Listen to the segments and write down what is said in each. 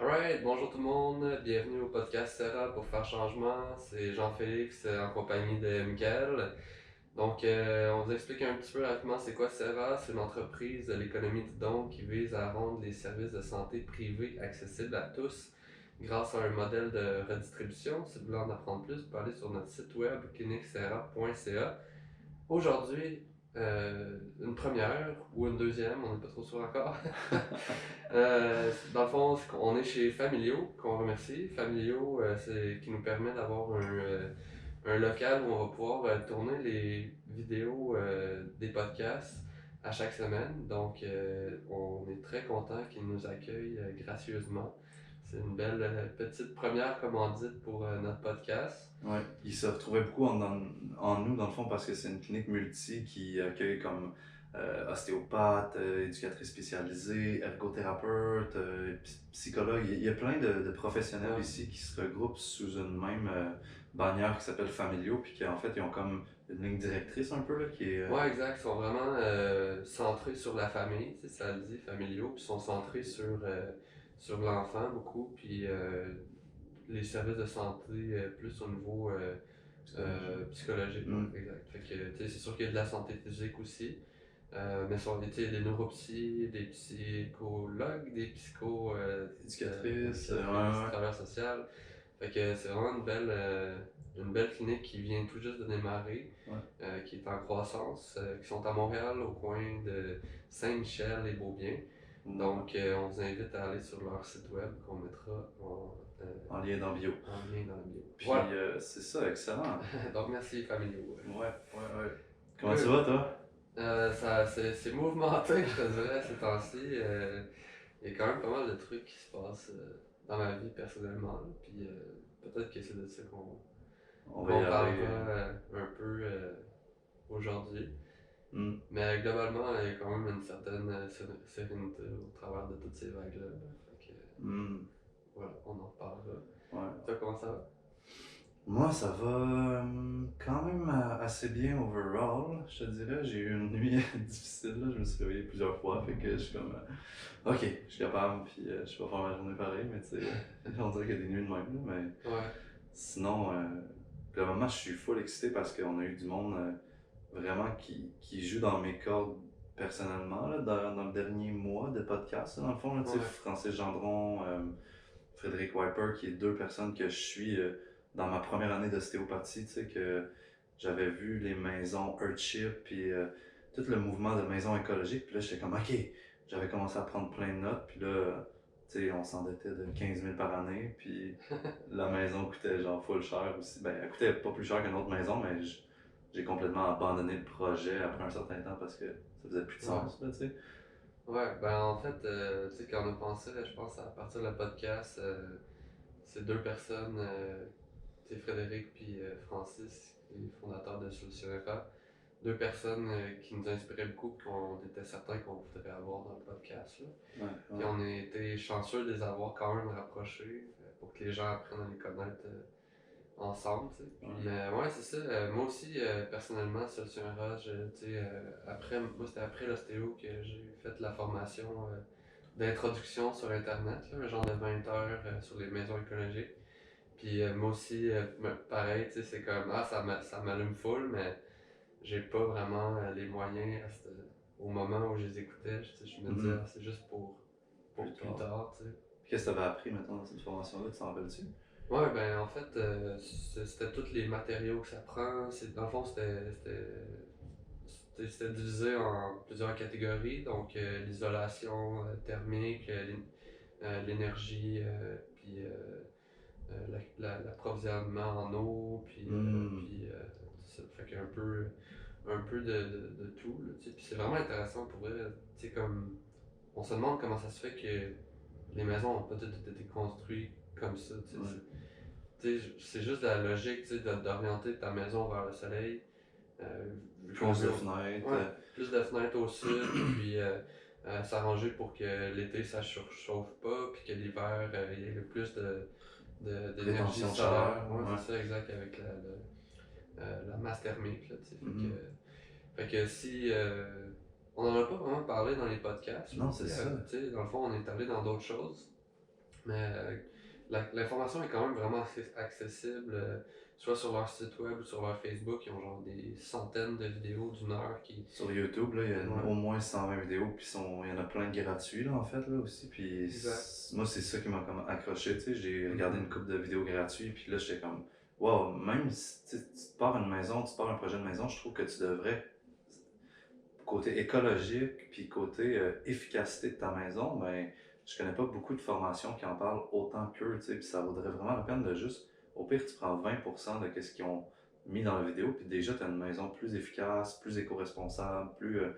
Alright, bonjour tout le monde, bienvenue au podcast Serra pour faire changement. C'est Jean-Félix en compagnie de Michael. Donc, on vous explique un petit peu rapidement c'est quoi Serra. C'est une entreprise de l'économie du don qui vise à rendre les services de santé privés accessibles à tous grâce à un modèle de redistribution. Si vous voulez en apprendre plus, vous pouvez aller sur notre site web cliniqueserra.ca. Aujourd'hui, une première ou une deuxième, on n'est pas trop sûr encore. Dans le fond, on est chez Familio, qu'on remercie. Familio, c'est qui nous permet d'avoir un local où on va pouvoir tourner les vidéos des podcasts à chaque semaine. Donc, on est très content qu'ils nous accueillent gracieusement. C'est une belle petite première commandite pour notre podcast. Ouais, il se retrouvait beaucoup en nous, dans le fond, parce que c'est une clinique multi qui accueille comme ostéopathe, éducatrice spécialisée, ergothérapeute, psychologue. Il y a plein de professionnels ici qui se regroupent sous une même bannière qui s'appelle Familio, puis qui en fait, ils ont comme une ligne directrice un peu, là, qui est... Ouais, exact. Ils sont vraiment centrés sur la famille, tu sais, ça le dit, familiaux, puis ils sont centrés sur l'enfant beaucoup, puis les services de santé plus au niveau psychologique. Mm. Ouais, exact. Fait que, tu sais, c'est sûr qu'il y a de la santé physique aussi, mais tu sais, des neuropsies, des psychologues, des Éducatrice, travailleurs sociaux. Fait que c'est vraiment une belle clinique qui vient tout juste de démarrer, qui est en croissance, qui sont à Montréal au coin de Saint-Michel et Beaubien. Donc on vous invite à aller sur leur site web qu'on mettra en lien dans bio. en lien dans la bio. Puis Voilà. c'est ça, excellent. Donc merci Familio. Ouais. Comment tu vas, toi? C'est mouvementé, je te dirais, ces temps-ci. Il y a quand même pas mal de trucs qui se passent dans ma vie personnellement. Là. Puis peut-être que c'est de ça On qu'on va y parlera aller. un peu aujourd'hui. Mm. Mais globalement, il y a quand même une certaine sérénité au travers de toutes ces vagues-là. Fait que voilà, on en reparlera. Ouais. Toi, comment ça va? Moi, ça va quand même assez bien overall, je te dirais. J'ai eu une nuit difficile, là. Je me suis réveillé plusieurs fois, fait que je suis comme, ok, je suis capable, puis je vais faire ma journée pareil, mais tu sais, on dirait qu'il y a des nuits de même, là, mais Ouais. sinon, globalement, je suis full excité parce qu'on a eu du monde vraiment qui joue dans mes cordes personnellement, là, dans le dernier mois de podcast, là, dans le fond, là, tu sais, Francis Gendron, Frédéric Wiper, qui est deux personnes que je suis dans ma première année d'ostéopathie, tu sais, que j'avais vu les maisons Earthship, puis tout le mouvement de maisons écologiques, puis là, j'étais comme, ok, j'avais commencé à prendre plein de notes, puis là, tu sais, on s'endettait de 15 000 par année, puis la maison coûtait genre full cher aussi. Ben, elle coûtait pas plus cher qu'une autre maison, mais j'ai complètement abandonné le projet après un certain temps parce que ça faisait plus de sens, là, tu sais. Ouais, ben en fait, tu sais, quand on a pensé, je pense, à partir de le podcast, c'est deux personnes, tu sais, Frédéric puis Francis, les fondateurs de Solution FA, deux personnes qui nous inspiraient beaucoup, qu'on était certains qu'on voudrait avoir dans le podcast. Là. Puis on a été chanceux de les avoir quand même rapprochés pour que les gens apprennent à les connaître ensemble. T'sais. Puis ouais, c'est ça. Moi aussi, personnellement, Solution RH, après, moi c'était après l'ostéo que j'ai fait la formation d'introduction sur Internet, là, un genre de 20 heures sur les maisons écologiques. Puis moi aussi, pareil, c'est comme, ça m'allume full, mais j'ai pas vraiment les moyens au moment où je les écoutais. Je me disais, c'est juste pour plus tard. Qu'est-ce que tu avais appris maintenant dans cette formation-là, tu t'en rappelles-tu? Ouais, ben en fait, c'était tous les matériaux que ça prend. Dans le fond, c'était divisé en plusieurs catégories. Donc, l'isolation thermique, l'énergie, puis l'approvisionnement en eau, puis ça fait qu'un un peu de tout. Là, puis c'est vraiment intéressant pour vrai. Comme, on se demande comment ça se fait que les maisons ont pas toutes été construites comme ça. C'est juste la logique d'orienter ta maison vers le soleil. Plus de fenêtres. Ouais, plus de fenêtres au sud, puis s'arranger pour que l'été ça surchauffe pas, puis que l'hiver il y ait le plus d'énergie solaire. Ouais, c'est ça, exact, avec la masse thermique. Là, fait que si. On n'en a pas vraiment parlé dans les podcasts. Non, c'est ça. Dans le fond, on est allé dans d'autres choses. Mais l'information est quand même vraiment accessible, soit sur leur site web ou sur leur Facebook. Ils ont genre des centaines de vidéos d'1 heure qui. Sur YouTube, là, il y a Ouais. au moins 120 vidéos, puis il y en a plein de gratuits, là, en fait, là, aussi. Puis Exact. moi, c'est ça qui m'a comme accroché, tu sais. J'ai regardé une couple de vidéos gratuites, puis là, j'étais comme, wow, même si tu te pars une maison, tu te pars un projet de maison, je trouve que tu devrais, côté écologique, puis côté efficacité de ta maison, ben, je connais pas beaucoup de formations qui en parlent autant qu'eux, tu sais. Puis ça vaudrait vraiment la peine de juste, au pire, tu prends 20% de ce qu'ils ont mis dans la vidéo, puis déjà, tu as une maison plus efficace, plus éco-responsable, plus. Ouais.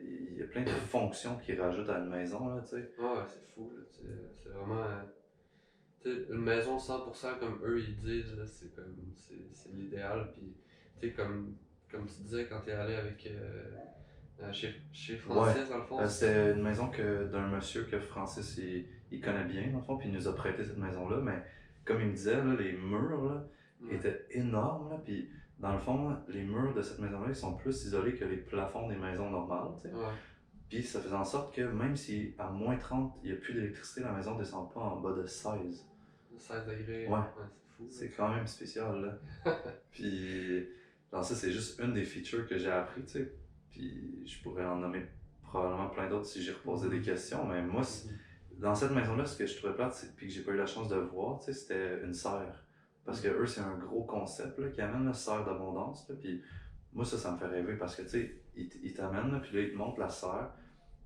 Il y a plein de fonctions qu'ils rajoutent à une maison, là, tu sais. Ouais, c'est fou, là. C'est vraiment. Tu sais, une maison 100% comme eux ils disent, là, c'est comme. C'est l'idéal. Puis, tu sais, comme tu disais quand t'es allé avec. Chez Ouais, Francis, dans le fond. c'était une maison d'un monsieur que Francis il connaît bien, dans le fond, puis il nous a prêté cette maison-là, mais comme il me disait, là, les murs là, Ouais. étaient énormes, là, puis dans le fond, là, les murs de cette maison-là, ils sont plus isolés que les plafonds des maisons normales, tu sais. Ouais. Puis ça faisait en sorte que même si à moins 30, il n'y a plus d'électricité, la maison ne descend pas en bas de 16. 16 degrés, Ouais, c'est fou. c'est quand même spécial, là. Puis, genre ça, c'est juste une des features que j'ai appris, tu sais. Puis, je pourrais en nommer probablement plein d'autres si j'ai reposé des questions, mais moi, dans cette maison-là, ce que je trouvais plate, puis que j'ai pas eu la chance de voir, tu sais, c'était une serre. Parce que eux, c'est un gros concept, là, qui amène la serre d'abondance, là. Puis, moi, ça me fait rêver parce que, tu sais, ils t'amènent, là, puis là, ils te montrent la serre,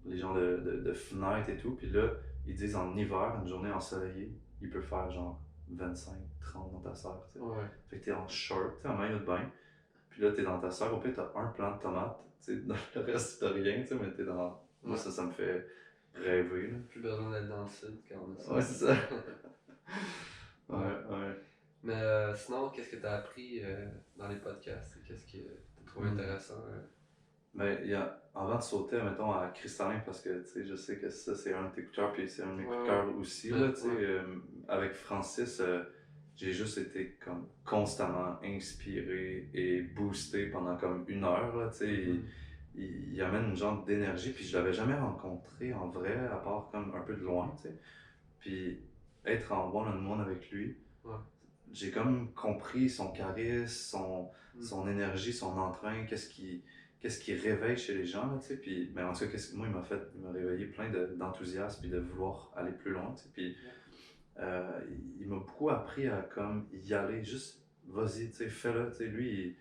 les gens de fenêtres et tout, puis là, ils disent en hiver, une journée ensoleillée, il peut faire genre 25, 30 dans ta serre, tu sais. Ouais. Fait que t'es en short, t'es en maillot de bain, puis là, t'es dans ta serre, au pire, t'as un plant de tomate, tu sais, dans le reste, t'as rien, tu sais, mais t'es dans. Moi, ça me fait rêver, là. Plus besoin d'être dans le sud quand on a ça. Ouais, c'est ça. Ouais. Mais sinon, qu'est-ce que tu as appris dans les podcasts? Qu'est-ce que tu as trouvé intéressant? Ben, avant de sauter, mettons, à Cristallin, parce que, tu sais, je sais que ça, c'est un de tes coups de cœur, puis c'est un de mes coups de cœur aussi, là, tu sais. Avec Francis, j'ai juste été comme constamment inspiré et boosté pendant comme 1 heure, là, tu sais. Il amène une genre d'énergie, puis je l'avais jamais rencontré en vrai, à part comme un peu de loin, tu sais. Puis être en one-on-one avec lui, j'ai comme compris son charisme, son énergie, son entrain, qu'est-ce qui réveille chez les gens, là, tu sais. Puis, ben, en tout cas, moi, il m'a réveillé plein d'enthousiasme et de vouloir aller plus loin, tu sais. Puis, il m'a beaucoup appris à comme y aller, juste vas-y, tu sais, fais-le, tu sais. Lui,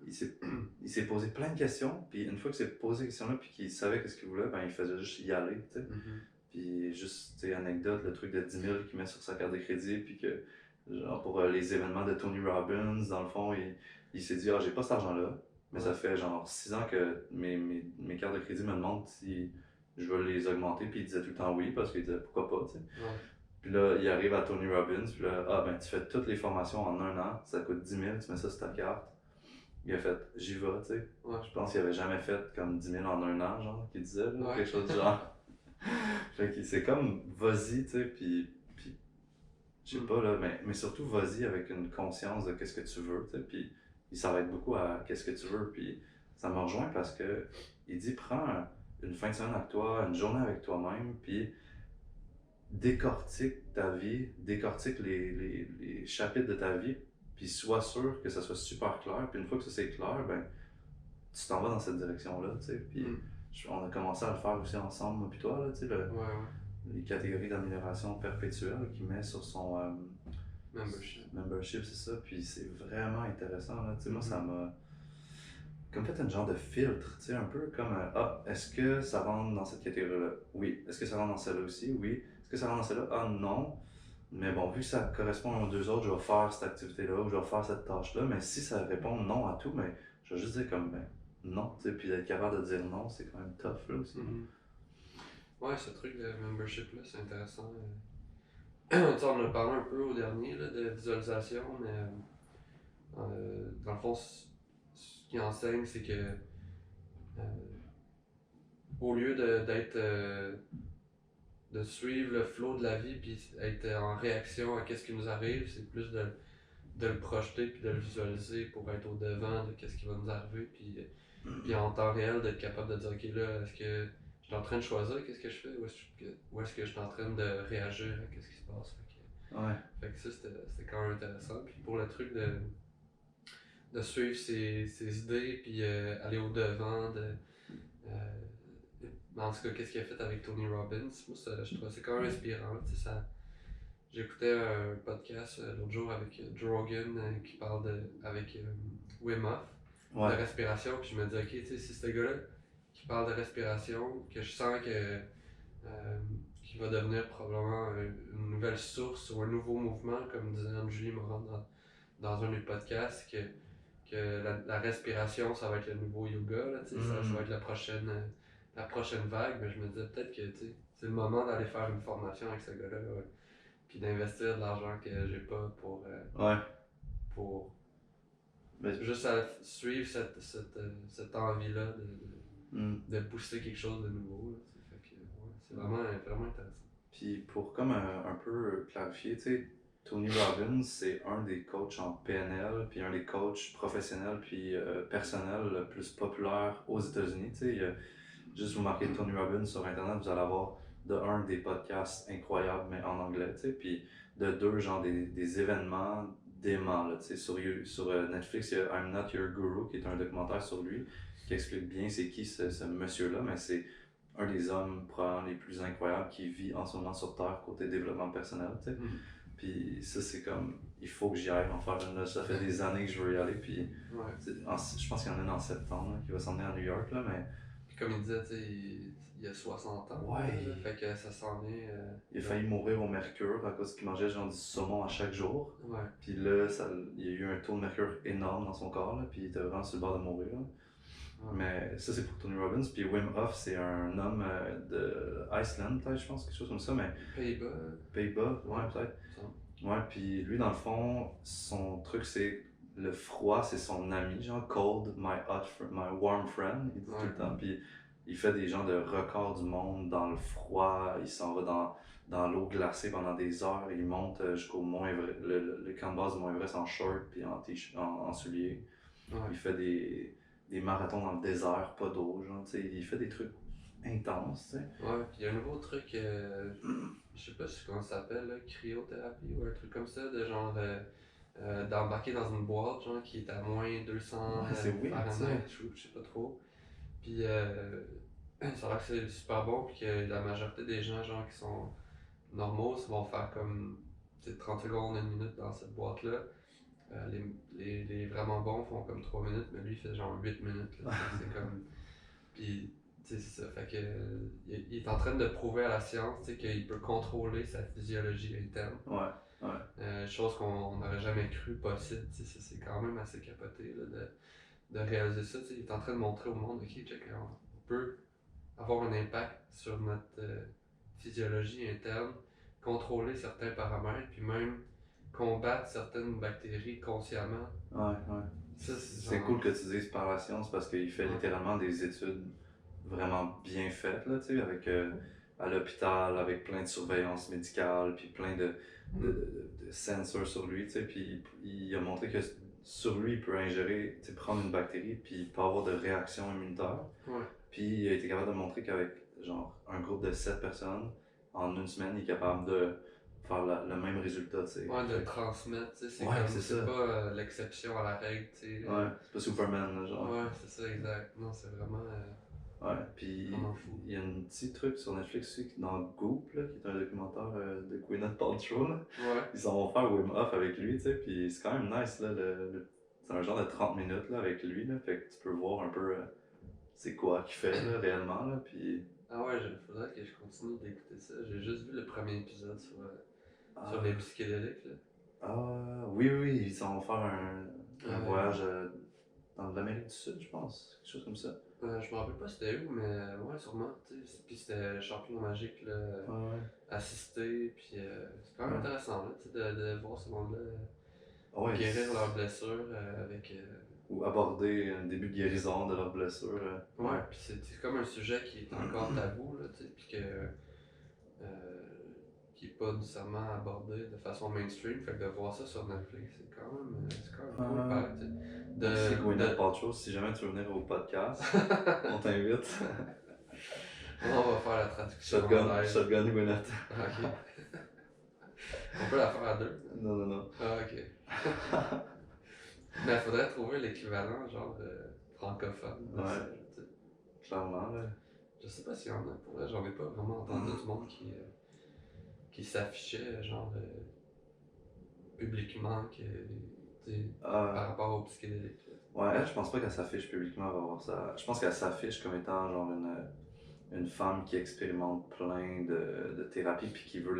il s'est posé plein de questions, puis une fois qu'il s'est posé ces questions-là, puis qu'il savait qu'est-ce qu'il voulait, ben, il faisait juste y aller, tu sais. Puis juste, tu sais, anecdote, le truc de 10 000 qu'il met sur sa carte de crédit, puis que, genre, pour les événements de Tony Robbins, dans le fond, il s'est dit, ah, j'ai pas cet argent-là, mais ça fait genre 6 ans que mes cartes de crédit me demandent si je veux les augmenter, puis il disait tout le temps oui, parce qu'il disait pourquoi pas, tu sais. Puis là, il arrive à Tony Robbins, puis là, ah, ben, tu fais toutes les formations en 1 an, ça coûte 10 000, tu mets ça sur ta carte. Il a fait, j'y vais, tu sais. Je pense qu'il avait jamais fait comme 10 000 en 1 an, genre, qu'il disait, là, quelque chose du genre. Fait que c'est comme, vas-y, tu sais, puis je sais pas, là, mais surtout, vas-y avec une conscience de qu'est-ce que tu veux, tu sais, puis il s'arrête beaucoup à qu'est-ce que tu veux, puis ça me rejoint parce que il dit, prends une fin de semaine avec toi, une journée avec toi-même, puis décortique ta vie, décortique les chapitres de ta vie, puis sois sûr que ça soit super clair, puis une fois que ça c'est clair, ben, tu t'en vas dans cette direction-là, tu sais, puis on a commencé à le faire aussi ensemble, moi puis toi, là, tu sais, les catégories d'amélioration perpétuelle qu'il met sur son membership, c'est ça, puis c'est vraiment intéressant, là, tu sais, moi ça m'a comme fait un genre de filtre, tu sais, un peu comme, est-ce que ça rentre dans cette catégorie-là? Oui. Est-ce que ça rentre dans celle-là aussi? Oui. Est-ce que ça rentre dans celle-là? Ah non. Mais bon, vu que ça correspond aux deux autres, je vais faire cette activité-là ou je vais faire cette tâche-là. Mais si ça répond non à tout, mais je vais juste dire comme ben, non. Tu sais, puis d'être capable de dire non, c'est quand même tough là aussi. Ouais, ce truc de membership-là, c'est intéressant. Tu sais, on en a parlé un peu au dernier là, de visualisation, mais dans le fond, ce qu'il enseigne, c'est que au lieu de suivre le flow de la vie puis être en réaction à ce qui nous arrive, c'est plus de le projeter puis de le visualiser pour être au devant de ce qui va nous arriver puis en temps réel d'être capable de dire ok là est-ce que je suis en train de choisir qu'est-ce que je fais, ou est-ce que je suis en train de réagir à qu'est-ce qui se passe. Fait que ça, c'était quand même intéressant. Puis pour le truc de suivre ses idées, puis aller au-devant en tout cas, qu'est-ce qu'il a fait avec Tony Robbins, moi, je trouve c'est quand même inspirant. J'écoutais un podcast l'autre jour avec Joe Rogan qui parle avec Wim Hof de respiration, puis je me dis, ok, si ce gars-là qui parle de respiration, que je sens qu'il va devenir probablement une nouvelle source ou un nouveau mouvement, comme disait Anne-Julie Morin dans un des podcasts, que la respiration, ça va être le nouveau yoga, là, ça va être la prochaine vague, mais je me disais peut-être que c'est le moment d'aller faire une formation avec ce gars-là, puis d'investir de l'argent que j'ai pas pour juste à suivre cette envie-là de pousser quelque chose de nouveau. Là, fait que, c'est vraiment intéressant. Puis pour comme un peu clarifier, tu sais, Tony Robbins, c'est un des coachs en PNL, puis un des coachs professionnels puis personnels le plus populaire aux États-Unis. Tu sais, juste vous marquez Tony Robbins sur Internet, vous allez avoir des podcasts incroyables, mais en anglais, tu sais, puis de deux, genre des événements déments, là, tu sais, sur Netflix, il y a I'm Not Your Guru, qui est un documentaire sur lui, qui explique bien c'est qui ce monsieur-là, mais c'est un des hommes probablement les plus incroyables qui vit en ce moment sur Terre côté développement personnel, tu sais. Puis ça, c'est comme, il faut que j'y aille en faire une là. Ça fait des années que je veux y aller, puis je pense qu'il y en a une en septembre là, qui va s'en venir à New York, là, mais... Puis comme il disait, tu sais, il a 60 ans, là, fait que ça s'en est... il a failli mourir au mercure à cause qu'il mangeait genre du saumon à chaque jour. Puis là, il y a eu un taux de mercure énorme dans son corps, là, puis il était vraiment sur le bord de mourir. Là. Mais ça, c'est pour Tony Robbins. Puis Wim Hof, c'est un homme de Iceland, peut-être, je pense, quelque chose comme ça. Mais Pays-Bas, ouais, peut-être. Ouais, puis lui, dans le fond, son truc, c'est le froid, c'est son ami, genre cold, my warm friend, il dit tout le temps. Puis il fait des genres de records du monde dans le froid, il s'en va dans l'eau glacée pendant des heures, il monte jusqu'au Mont Everest, le camp de base du Mont Everest en short puis en souliers. Il fait des marathons dans le désert, pas d'eau, genre, tu sais, il fait des trucs intenses, tu sais. Ouais, puis il y a un nouveau truc, je sais pas comment ça s'appelle, là, cryothérapie ou un truc comme ça, de genre d'embarquer dans une boîte, genre, qui est à moins 200 Fahrenheit, je sais pas trop. Puis ça a l'air que c'est super bon, puis que la majorité des gens, genre, qui sont normaux, vont faire comme 30 secondes, 1 minute dans cette boîte-là. Les vraiment bons font comme 3 minutes, mais lui il fait genre 8 minutes. Là. C'est comme. Puis, tu sais, c'est ça. Fait que. Il est en train de prouver à la science qu'il peut contrôler sa physiologie interne. Chose qu'on n'aurait jamais cru possible. C'est quand même assez capoté là, de réaliser ça. Il est en train de montrer au monde, ok, check, on peut avoir un impact sur notre physiologie interne, contrôler certains paramètres, puis même combattre certaines bactéries consciemment. C'est cool que tu dises par la science parce qu'il fait littéralement des études vraiment bien faites, là, tu sais, avec à l'hôpital, avec plein de surveillance médicale, puis plein de sensors sur lui, tu sais, puis il a montré que sur lui, il peut ingérer, tu sais, prendre une bactérie, puis il peut avoir de réactions immunitaires. Puis il a été capable de montrer qu'avec genre un groupe de 7 personnes, en 1 semaine, il est capable de faire le même résultat, tu sais. De transmettre, tu sais, c'est pas l'exception à la règle, tu sais. C'est pas Superman, là, genre. C'est ça, exact. Non, c'est vraiment... puis il y a un petit truc sur Netflix aussi, dans Goop, là, qui est un documentaire de Gwyneth Paltrow, là. Ils s'en vont faire Wim Hof avec lui, tu sais, puis c'est quand même nice, là, c'est un genre de 30 minutes, là, avec lui, là, fait que tu peux voir un peu c'est quoi qu'il fait, là, réellement, là, puis... Ah ouais, il faudrait que je continue d'écouter ça. J'ai juste vu le premier épisode sur les psychédéliques, là. Oui, ils s'en vont faire un voyage dans l'Amérique du Sud, je pense, quelque chose comme ça. Je me rappelle pas c'était où, mais ouais, sûrement, tu sais. Puis c'était Champion Magique, là, assisté, puis c'est quand même intéressant, là, tu sais, de voir ce monde-là guérir leurs blessures avec... Ou aborder un début de guérison de leurs blessures. Puis c'est comme un sujet qui est encore tabou, là, tu sais, puis qui est pas nécessairement abordé de façon mainstream, fait que de voir ça sur Netflix, c'est quand même cool, pareil, tu sais. C'est Gwyneth Paltrow, si jamais tu veux venir au podcast, on t'invite. On va faire la traduction en Shotgun, live. shotgun Gwyneth. Ah, ok. On peut la faire à deux. Non, non, non. Ah, ok. Mais il faudrait trouver l'équivalent, genre francophone de Ouais. ça. Tu sais. Clairement, là. Je sais pas s'il y en a. Pour vrai, j'en ai pas vraiment entendu du monde qui s'affichait, genre publiquement, tu sais, par rapport au psychédélique. Ouais, elle, je pense pas qu'elle s'affiche publiquement, elle va voir ça. Je pense qu'elle s'affiche comme étant genre une femme qui expérimente plein de thérapies puis qui veut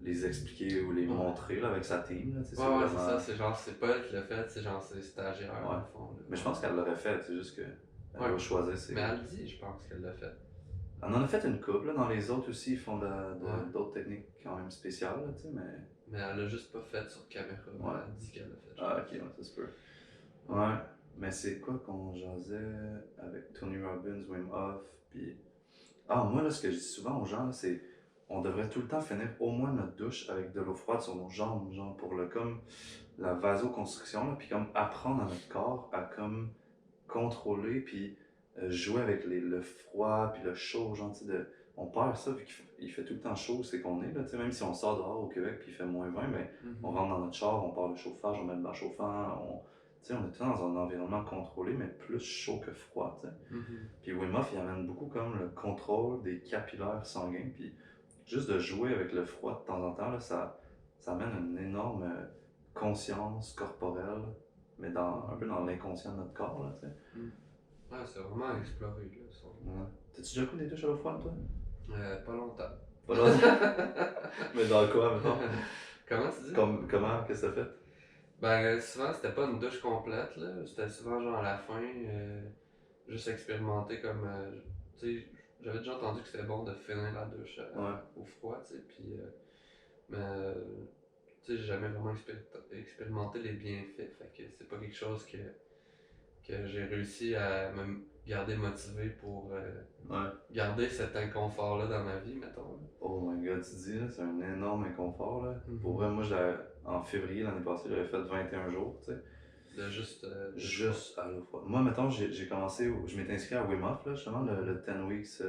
les expliquer ou les montrer là, avec sa team. Là, Ouais, vraiment... c'est ça, c'est genre, c'est pas elle qui l'a fait, c'est genre ses stagiaires, ouais. dans le fond. Là. Mais je pense qu'elle l'aurait fait, c'est juste qu'elle va choisir ses... Mais elle dit, je pense qu'elle l'a fait. Elle en a fait une couple, là. Dans les autres aussi, ils font d'autres techniques quand même spéciales, là, tu sais, mais... Mais elle l'a juste pas fait sur caméra, elle dit qu'elle l'a fait. Ah, ok, ouais, ça se peut. Ouais, mais c'est quoi qu'on jasait avec Tony Robbins, Wim Hof, puis... Ah, moi, là, ce que je dis souvent aux gens, là, c'est on devrait tout le temps finir au moins notre douche avec de l'eau froide sur nos jambes, genre pour comme la vasoconstriction, là, puis comme apprendre à notre corps à comme contrôler, puis jouer avec le froid, puis le chaud, genre, tu sais, on perd ça vu qu'il fait tout le temps chaud, c'est qu'on est, là, tu sais, même si on sort dehors au Québec, puis il fait -20, mais on rentre dans notre char, on part le chauffage, on met le bas chauffant, tu sais, on est tout dans un environnement contrôlé, mais plus chaud que froid, tu sais. Puis Wim Hof, il amène beaucoup comme le contrôle des capillaires sanguins, puis juste de jouer avec le froid de temps en temps, là, ça amène une énorme conscience corporelle, mais un peu dans l'inconscient de notre corps, là, tu sais. Ouais, c'est vraiment à explorer, là, ça. Ouais. T'as-tu déjà pris des douches à l'eau froide, toi? Pas longtemps. Pas longtemps? Mais dans quoi, mettons? Comment tu dis? Comment? Qu'est-ce que t'as fait? Ben, souvent, c'était pas une douche complète, là. C'était souvent, genre, à la fin, juste expérimenter comme... tu sais, j'avais déjà entendu que c'était bon de finir la douche au froid, tu sais, puis... mais... tu sais, j'ai jamais vraiment expérimenté les bienfaits, fait que c'est pas quelque chose que j'ai réussi à me garder motivé pour garder cet inconfort-là dans ma vie, mettons. Oh my god, tu dis, là, c'est un énorme inconfort, là. Pour vrai, moi, en février l'année passée, j'avais fait 21 jours, tu sais. De juste à l'eau froide. Moi, mettons, j'ai commencé, je m'étais inscrit à Wim Hof, là, justement, le 10 weeks,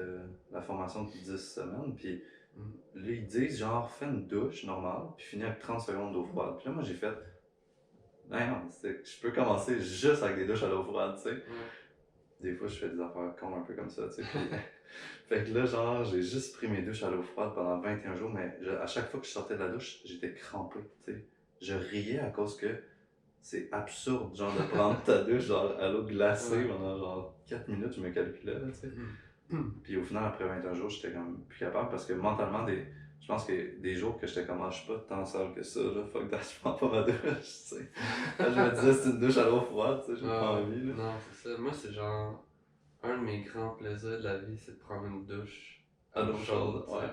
la formation de 10 semaines, puis là, ils disent, genre, fais une douche normale, puis finis avec 30 secondes d'eau froide. Puis là, moi, j'ai fait, non, je peux commencer juste avec des douches à l'eau froide, tu sais. Des fois, je fais des affaires cons un peu comme ça, tu sais. Fait que là, genre, j'ai juste pris mes douches à l'eau froide pendant 21 jours, mais à chaque fois que je sortais de la douche, j'étais crampé, tu sais. Je riais à cause que c'est absurde, genre, de prendre ta douche, genre, à l'eau glacée pendant, genre, 4 minutes, je me calculais, là, tu sais. Puis au final, après 21 jours, j'étais comme plus capable parce que mentalement, je pense que des jours que j'étais comme, je suis pas tant sale que ça, là, fuck that, je prends pas ma douche, tu sais. Je me disais, c'est une douche à l'eau froide, tu sais, j'ai pas envie, là. Non, c'est ça. Moi, c'est genre, un de mes grands plaisirs de la vie, c'est de prendre une douche à l'eau chaude, ouais.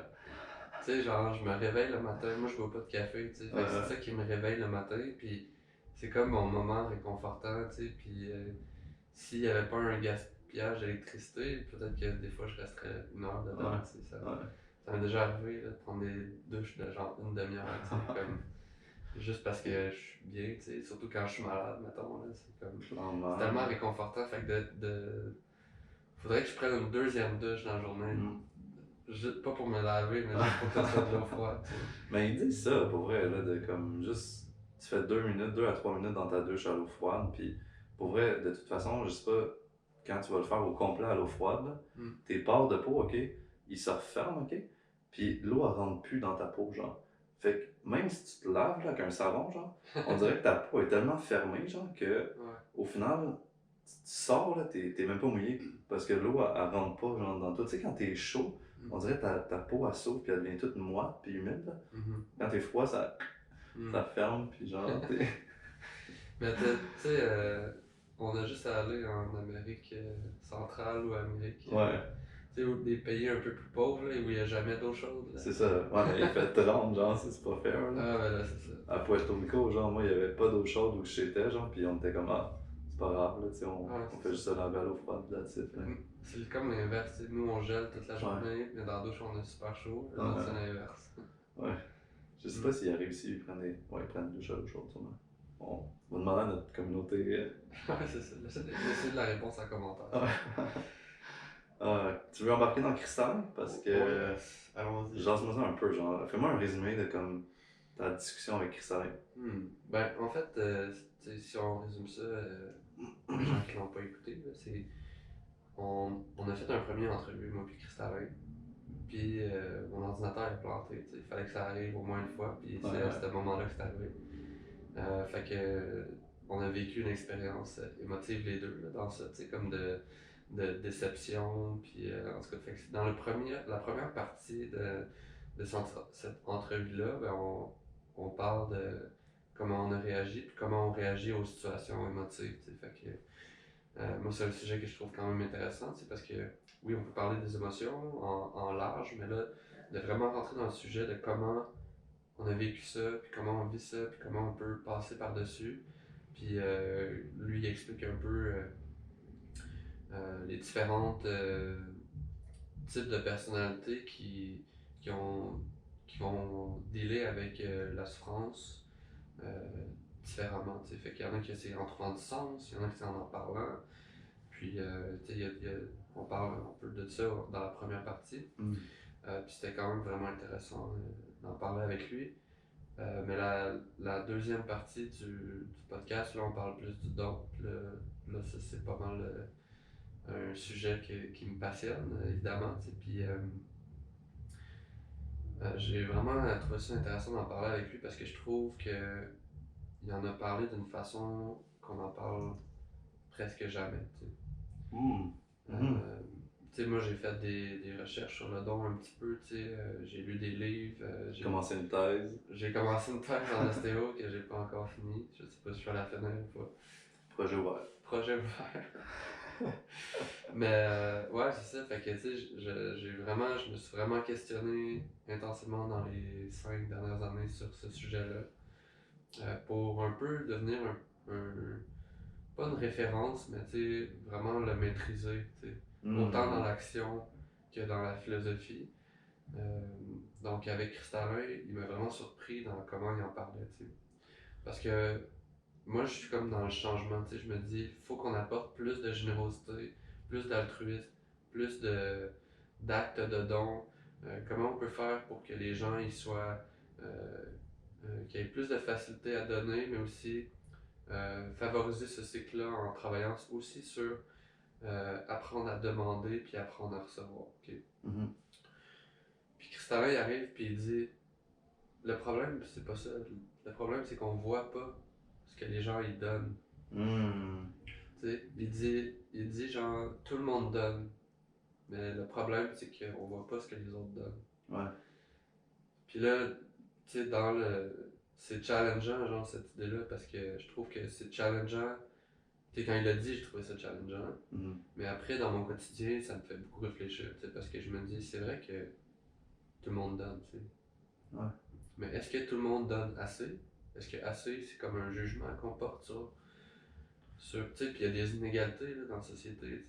Tu sais, genre, je me réveille le matin, moi je bois pas de café, tu sais, fait que c'est ça qui me réveille le matin, puis c'est comme mon moment réconfortant, tu sais, puis s'il y avait pas un gaspillage d'électricité, peut-être que des fois je resterais une heure dedans, tu sais, ça m'est déjà arrivé, là, de prendre des douches de genre une demi-heure, tu sais, comme, juste parce que je suis bien, tu sais, surtout quand je suis malade, mettons, là, c'est comme, c'est tellement réconfortant, fait que faudrait que je prenne une deuxième douche dans la journée. Juste pas pour me laver, mais juste pour que ça soit de l'eau froide. Mais ils disent ça pour vrai, là, de comme juste. Tu fais 2 à 3 minutes dans ta douche à l'eau froide, puis pour vrai, de toute façon, je sais pas, quand tu vas le faire au complet à l'eau froide, là, tes pores de peau, ok, ils se referment, ok, puis l'eau elle rentre plus dans ta peau, genre. Fait que même si tu te laves là, avec un savon, genre, on dirait que ta peau est tellement fermée, genre, que au final, tu sors, là, t'es même pas mouillé, parce que l'eau elle rentre pas, genre, dans toi. Tu sais, quand t'es chaud, on dirait que ta peau elle s'ouvre puis elle devient toute moite puis humide. Là. Quand t'es froid, ça ferme puis genre t'es... Mais tu sais, on a juste à aller en Amérique centrale ou Amérique. Tu sais, des pays un peu plus pauvres là, où il n'y a jamais d'eau chaude. C'est ça. Ouais, mais il fait 30, genre, c'est pas fair. Là. Ah, ben là, c'est ça. À Puerto Rico, genre, moi, il n'y avait pas d'eau chaude où j'étais, genre, puis on était comme, c'est pas grave, là, tu sais, on fait juste ça laver à l'eau froide, that's it. C'est comme l'inverse, nous on gèle toute la journée, mais dans la douche on est super chaud, c'est l'inverse. Ouais. Je sais pas s'ils arrivent ici, ils prennent des douches à l'eau chaude, sûrement. On va demander à notre communauté. Ouais, c'est ça. Laissez de la réponse en commentaire. Tu veux embarquer dans Cristallin? Parce que, Ouais, allons-y. jase-moi ça un peu, genre, fais-moi un résumé de comme ta discussion avec Cristallin. Ben, en fait, si on résume ça pour les gens qui l'ont pas écouté, là, c'est on a fait un premier entrevue, moi puis Cristallin. Puis mon ordinateur est planté, il fallait que ça arrive au moins une fois, puis Ouais, c'est à ouais. ce moment-là que c'est arrivé. Fait que on a vécu une expérience émotive les deux là, dans ça, comme de déception, puis en tout cas, fait que dans la première partie de cette entrevue-là, ben, on parle de comment on a réagi, puis comment on réagit aux situations émotives, fait que moi, c'est un sujet que je trouve quand même intéressant, parce que oui, on peut parler des émotions en large, mais là, de vraiment rentrer dans le sujet de comment on a vécu ça, puis comment on vit ça, puis comment on peut passer par-dessus. Puis lui, il explique un peu les différentes types de personnalités qui, ont, qui vont dealer avec la souffrance euh, différemment. T'sais. Fait qu'il y en a qui c'est en trouvant du sens, il y en a qui c'est en parlant. Puis, on parle un peu de ça dans la première partie. Puis c'était quand même vraiment intéressant d'en parler avec lui. Mais la deuxième partie du podcast, là, on parle plus du don. Là ça, c'est pas mal un sujet qui me passionne, évidemment. Puis j'ai vraiment trouvé ça intéressant d'en parler avec lui parce que je trouve qu'il en a parlé d'une façon qu'on en parle presque jamais. T'sais. Mm. Mhm. Euh, moi j'ai fait des recherches sur le don un petit peu, j'ai lu des livres, Commencer une thèse, j'ai commencé une thèse en ostéo que j'ai pas encore fini, je sais pas si je vais la finir ou pas. projet ouvert. Projet ouvert. Mais ouais, c'est ça, fait que je me suis vraiment questionné intensément dans les 5 dernières années sur ce sujet-là, pour un peu devenir pas une référence, mais vraiment le maîtriser, autant dans l'action que dans la philosophie. Euh, donc avec Cristallin, il m'a vraiment surpris dans comment il en parlait, parce que moi je suis comme dans le changement, je me dis, faut qu'on apporte plus de générosité, plus d'altruisme, plus d'actes de dons. Comment on peut faire pour que les gens ils soient, qu'ils aient plus de facilité à donner, mais aussi favoriser ce cycle-là en travaillant aussi sur apprendre à demander puis apprendre à recevoir. Okay? Puis Cristallin il arrive puis il dit, le problème c'est pas ça, le problème c'est qu'on voit pas ce que les gens ils donnent. Il dit genre tout le monde donne, mais le problème c'est qu'on voit pas ce que les autres donnent. Ouais. Puis là, dans le. C'est challengeant, genre, cette idée-là, parce que je trouve que c'est challengeant. Quand il l'a dit, j'ai trouvé ça challengeant. Mais après, dans mon quotidien, ça me fait beaucoup réfléchir, parce que je me dis, c'est vrai que tout le monde donne, Ouais. Mais est-ce que tout le monde donne assez? Est-ce que assez, c'est comme un jugement qu'on porte puis il y a des inégalités là, dans la société,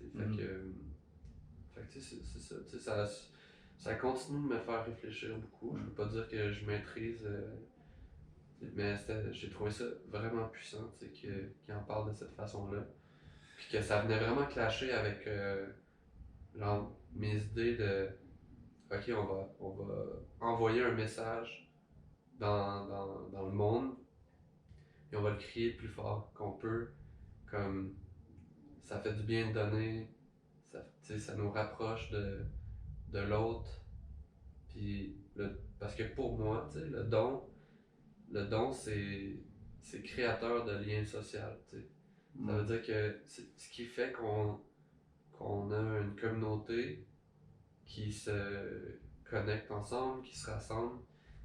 fait que c'est ça, ça continue de me faire réfléchir beaucoup. Je peux pas dire que je maîtrise, mais j'ai trouvé ça vraiment puissant, qu'il en parle de cette façon-là. Puis que ça venait vraiment clasher avec genre, mes idées de OK, on va envoyer un message dans le monde et on va le crier le plus fort qu'on peut, comme ça fait du bien de donner, ça nous rapproche de l'autre. Puis parce que pour moi, le don c'est créateur de liens sociaux. Ça veut dire que c'est ce qui fait qu'on a une communauté qui se connecte ensemble, qui se rassemble,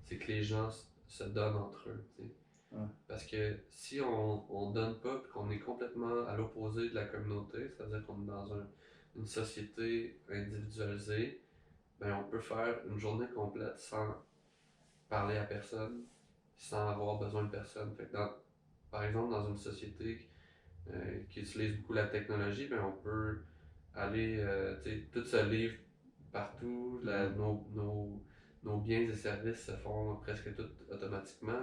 c'est que les gens se donnent entre eux. Ouais. Parce que si on donne pas et qu'on est complètement à l'opposé de la communauté, c'est-à-dire qu'on est dans une société individualisée, ben on peut faire une journée complète sans parler à personne, sans avoir besoin de personne. Fait que par exemple, dans une société qui utilise beaucoup la technologie, ben on peut aller, tout se livre partout, nos biens et services se font presque tout automatiquement.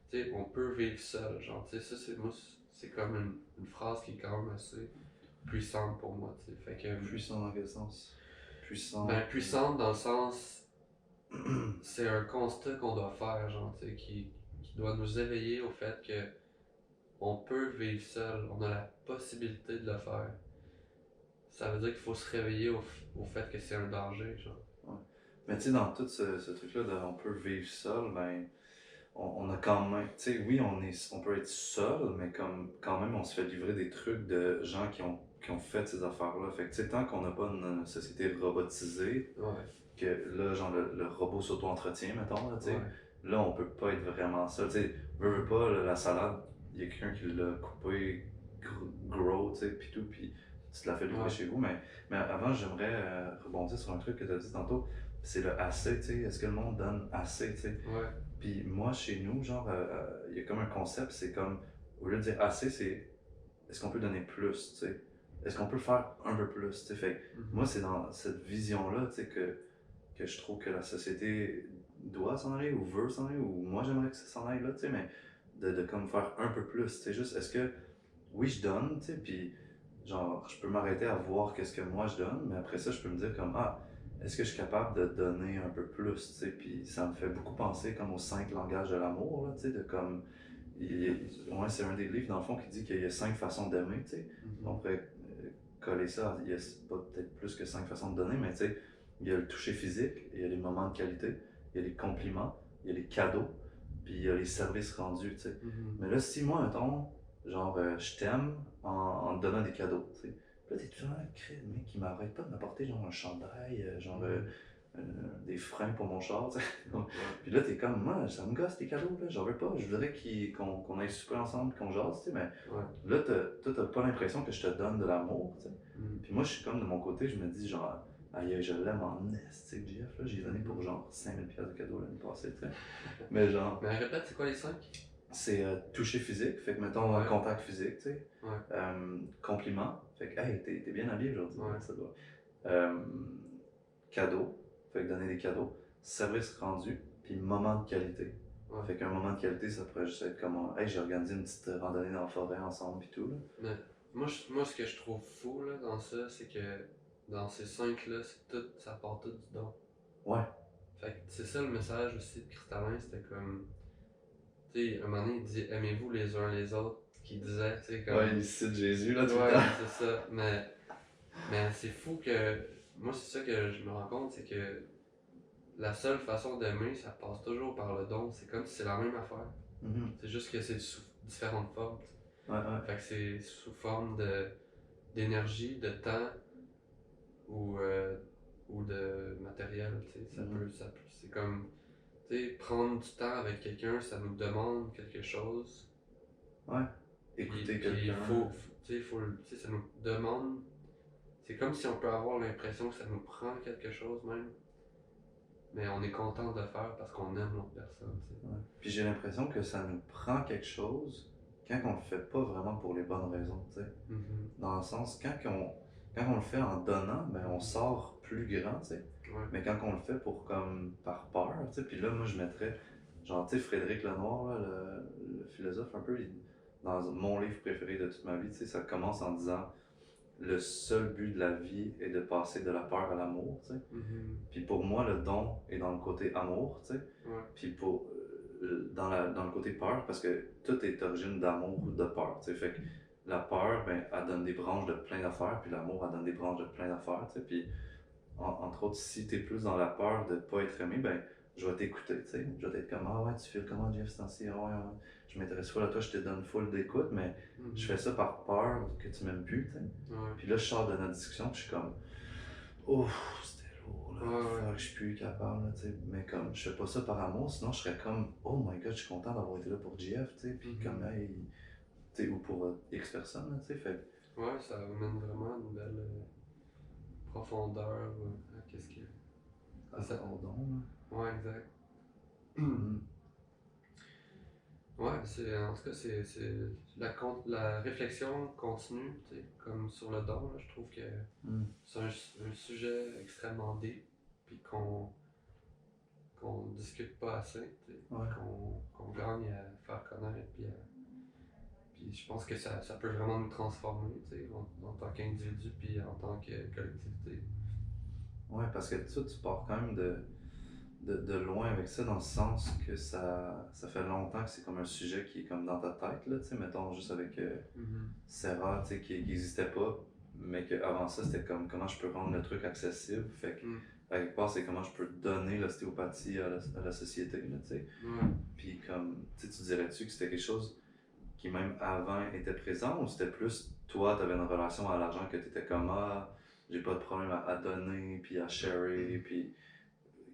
Puis on peut vivre seul. Genre, ça, moi, c'est comme une phrase qui est quand même assez puissante pour moi, tu sais. Fait que, Puissant dans quel sens? Puissant. ben, puissante dans le sens, c'est un constat qu'on doit faire, genre, tu sais, qui doit nous éveiller au fait que on peut vivre seul, on a la possibilité de le faire. Ça veut dire qu'il faut se réveiller au fait que c'est un danger, genre. Ouais. Mais tu sais, dans tout ce truc-là de on peut vivre seul, ben, on a quand même, tu sais, oui, on peut être seul, mais comme quand même, on se fait livrer des trucs de gens qui ont fait ces affaires-là. Fait que, tu sais, tant qu'on n'a pas une société robotisée, Ouais, que là, genre, le robot s'auto-entretient, mettons, là, tu sais, ouais. là, on peut pas être vraiment seul. Tu sais, veux pas, la salade, il y a quelqu'un qui l'a coupé gros, tu sais, pis tout, pis tu te la fais livrer Ouais. chez vous. Mais avant, j'aimerais rebondir sur un truc que tu as dit tantôt, c'est le assez, tu sais, est-ce que le monde donne assez, tu sais? Ouais. Puis moi, chez nous, genre, il y a comme un concept, c'est comme, au lieu de dire assez, c'est est-ce qu'on peut donner plus, tu sais? Est-ce qu'on peut faire un peu plus, tu sais? Fait que moi, c'est dans cette vision-là, tu sais, que je trouve que la société doit s'en aller ou veut s'en aller, ou moi, j'aimerais que ça s'en aille là, tu sais, mais de comme faire un peu plus, tu sais, juste, est-ce que, oui, je donne, tu sais, puis genre, je peux m'arrêter à voir qu'est-ce que moi je donne, mais après ça, je peux me dire comme, ah, est-ce que je suis capable de donner un peu plus, tu sais, puis ça me fait beaucoup penser comme aux 5 langages de l'amour, là, tu sais, de comme, ouais, c'est un des livres, dans le fond, qui dit qu'il y a 5 façons d'aimer, tu sais, on pourrait coller ça, il y a pas peut-être plus que 5 façons de donner, mais tu sais, il y a le toucher physique, il y a les moments de qualité, il y a les compliments, il y a les cadeaux, puis il y a les services rendus, tu sais. Mais là, si moi, mettons, genre, je t'aime en te donnant des cadeaux, tu sais. Puis là, t'es toujours un le mec qui m'arrête pas de m'apporter genre un chandail, des freins pour mon char, tu sais. Puis là, t'es comme, moi, ça me gosse tes cadeaux, là, j'en veux pas, je voudrais qu'on aille souper ensemble, qu'on jase, tu sais, mais Ouais. là, toi, t'as pas l'impression que je te donne de l'amour, tu sais. Puis moi, je suis comme de mon côté, je me dis genre, aïe, je l'aime en est, tu sais, JF, là, j'ai donné pour genre 5000$ de cadeaux l'année passée, tu sais. Mais genre, Mais répète, c'est quoi les 5? c'est toucher physique, fait que mettons Ouais. contact physique, tu sais. Ouais. Compliment, fait que, hey, t'es bien habillé aujourd'hui, Ouais. ça doit. Euh, cadeau, fait que donner des cadeaux. Service rendu, puis moment de qualité. Ouais. Fait qu'un moment de qualité, ça pourrait juste être comme, hey, j'ai organisé une petite randonnée dans la forêt ensemble, puis tout, là. Mais moi, ce que je trouve fou là, dans ça, c'est que dans ces 5-là, ça part tout du don. Ouais. Fait que c'est ça le message aussi de Cristallin, c'était comme. Tu sais, un moment donné, il dit aimez-vous les uns les autres, qui disait, tu sais, comme. Ouais, il cite Jésus, là, tout le Ouais, temps. c'est ça. Mais c'est fou que. Moi, c'est ça que je me rends compte, c'est que la seule façon d'aimer, ça passe toujours par le don. C'est comme si c'est la même affaire. Mhm. C'est juste que c'est sous différentes formes. Ouais, ouais. Fait que c'est sous forme d'énergie, de temps ou de matériel. Tu sais, c'est comme, tu sais, prendre du temps avec quelqu'un, ça nous demande quelque chose. Ouais. Écouter Puis quelqu'un. tu sais, ça nous demande. C'est comme si on peut avoir l'impression que ça nous prend quelque chose même. Mais on est content de le faire parce qu'on aime l'autre personne. Tu sais. Ouais. Puis j'ai l'impression que ça nous prend quelque chose quand on le fait pas vraiment pour les bonnes raisons, tu sais. Dans le sens, quand on le fait en donnant, ben on sort plus grand, tu sais. Ouais. Mais quand on le fait pour comme par peur, tu sais, puis là, moi, je mettrais, genre, tu sais, Frédéric Lenoir, là, le philosophe un peu, dans mon livre préféré de toute ma vie, tu sais, ça commence en disant le seul but de la vie est de passer de la peur à l'amour, tu sais. Puis pour moi, le don est dans le côté amour, tu sais. Ouais. Puis dans le côté peur, parce que tout est origine d'amour ou de peur, tu sais. Fait que la peur, ben, elle donne des branches de plein d'affaires, puis l'amour, elle donne des branches de plein d'affaires, tu sais. Puis entre autres, si t'es plus dans la peur de pas être aimé, ben, je vais t'écouter, tu sais. Je vais être comme, ah ouais, tu fais comment, Jeff, c'est ainsi, ah ouais, ouais. Je m'intéresse full à toi, je te donne full d'écoute, mais je fais ça par peur que tu m'aimes plus, tu sais. Ouais. Puis là, je sors de notre discussion, puis je suis comme, ouf, c'était lourd, là. Ouais. Fuck, je suis plus capable, là, tu sais. Mais comme, je fais pas ça par amour, sinon je serais comme, oh my god, je suis content d'avoir été là pour JF, tu sais. Puis comme, hey, tu sais, ou pour X personnes, là, tu sais. Fait Ouais, ça amène vraiment une belle profondeur à qu'est-ce qu'il y a. à ça, don, Ouais, exact. là. Ouais, en tout cas, c'est la réflexion continue, tu sais, comme sur le don, là, je trouve que c'est un sujet extrêmement deep, puis qu'on discute pas assez, tu sais, Ouais. qu'on gagne à faire connaître, puis Puis je pense que ça peut vraiment nous transformer, tu sais, en tant qu'individu puis en tant que collectivité. Ouais, parce que toi, tu pars quand même de loin avec ça, dans le sens que ça fait longtemps que c'est comme un sujet qui est comme dans ta tête, là, tu sais, mettons juste avec Mhm. Serra, tu sais, qui n'existait pas, mais qu'avant ça, c'était comme comment je peux rendre le truc accessible. Fait que, Mm. à quelque part, c'est comment je peux donner l'ostéopathie à la société, là, tu sais. Ouais. Puis comme, tu dirais-tu que c'était quelque chose qui même avant était présent ou c'était plus toi, tu avais une relation à l'argent que tu étais comme ah, j'ai pas de problème à donner, puis à sharer, puis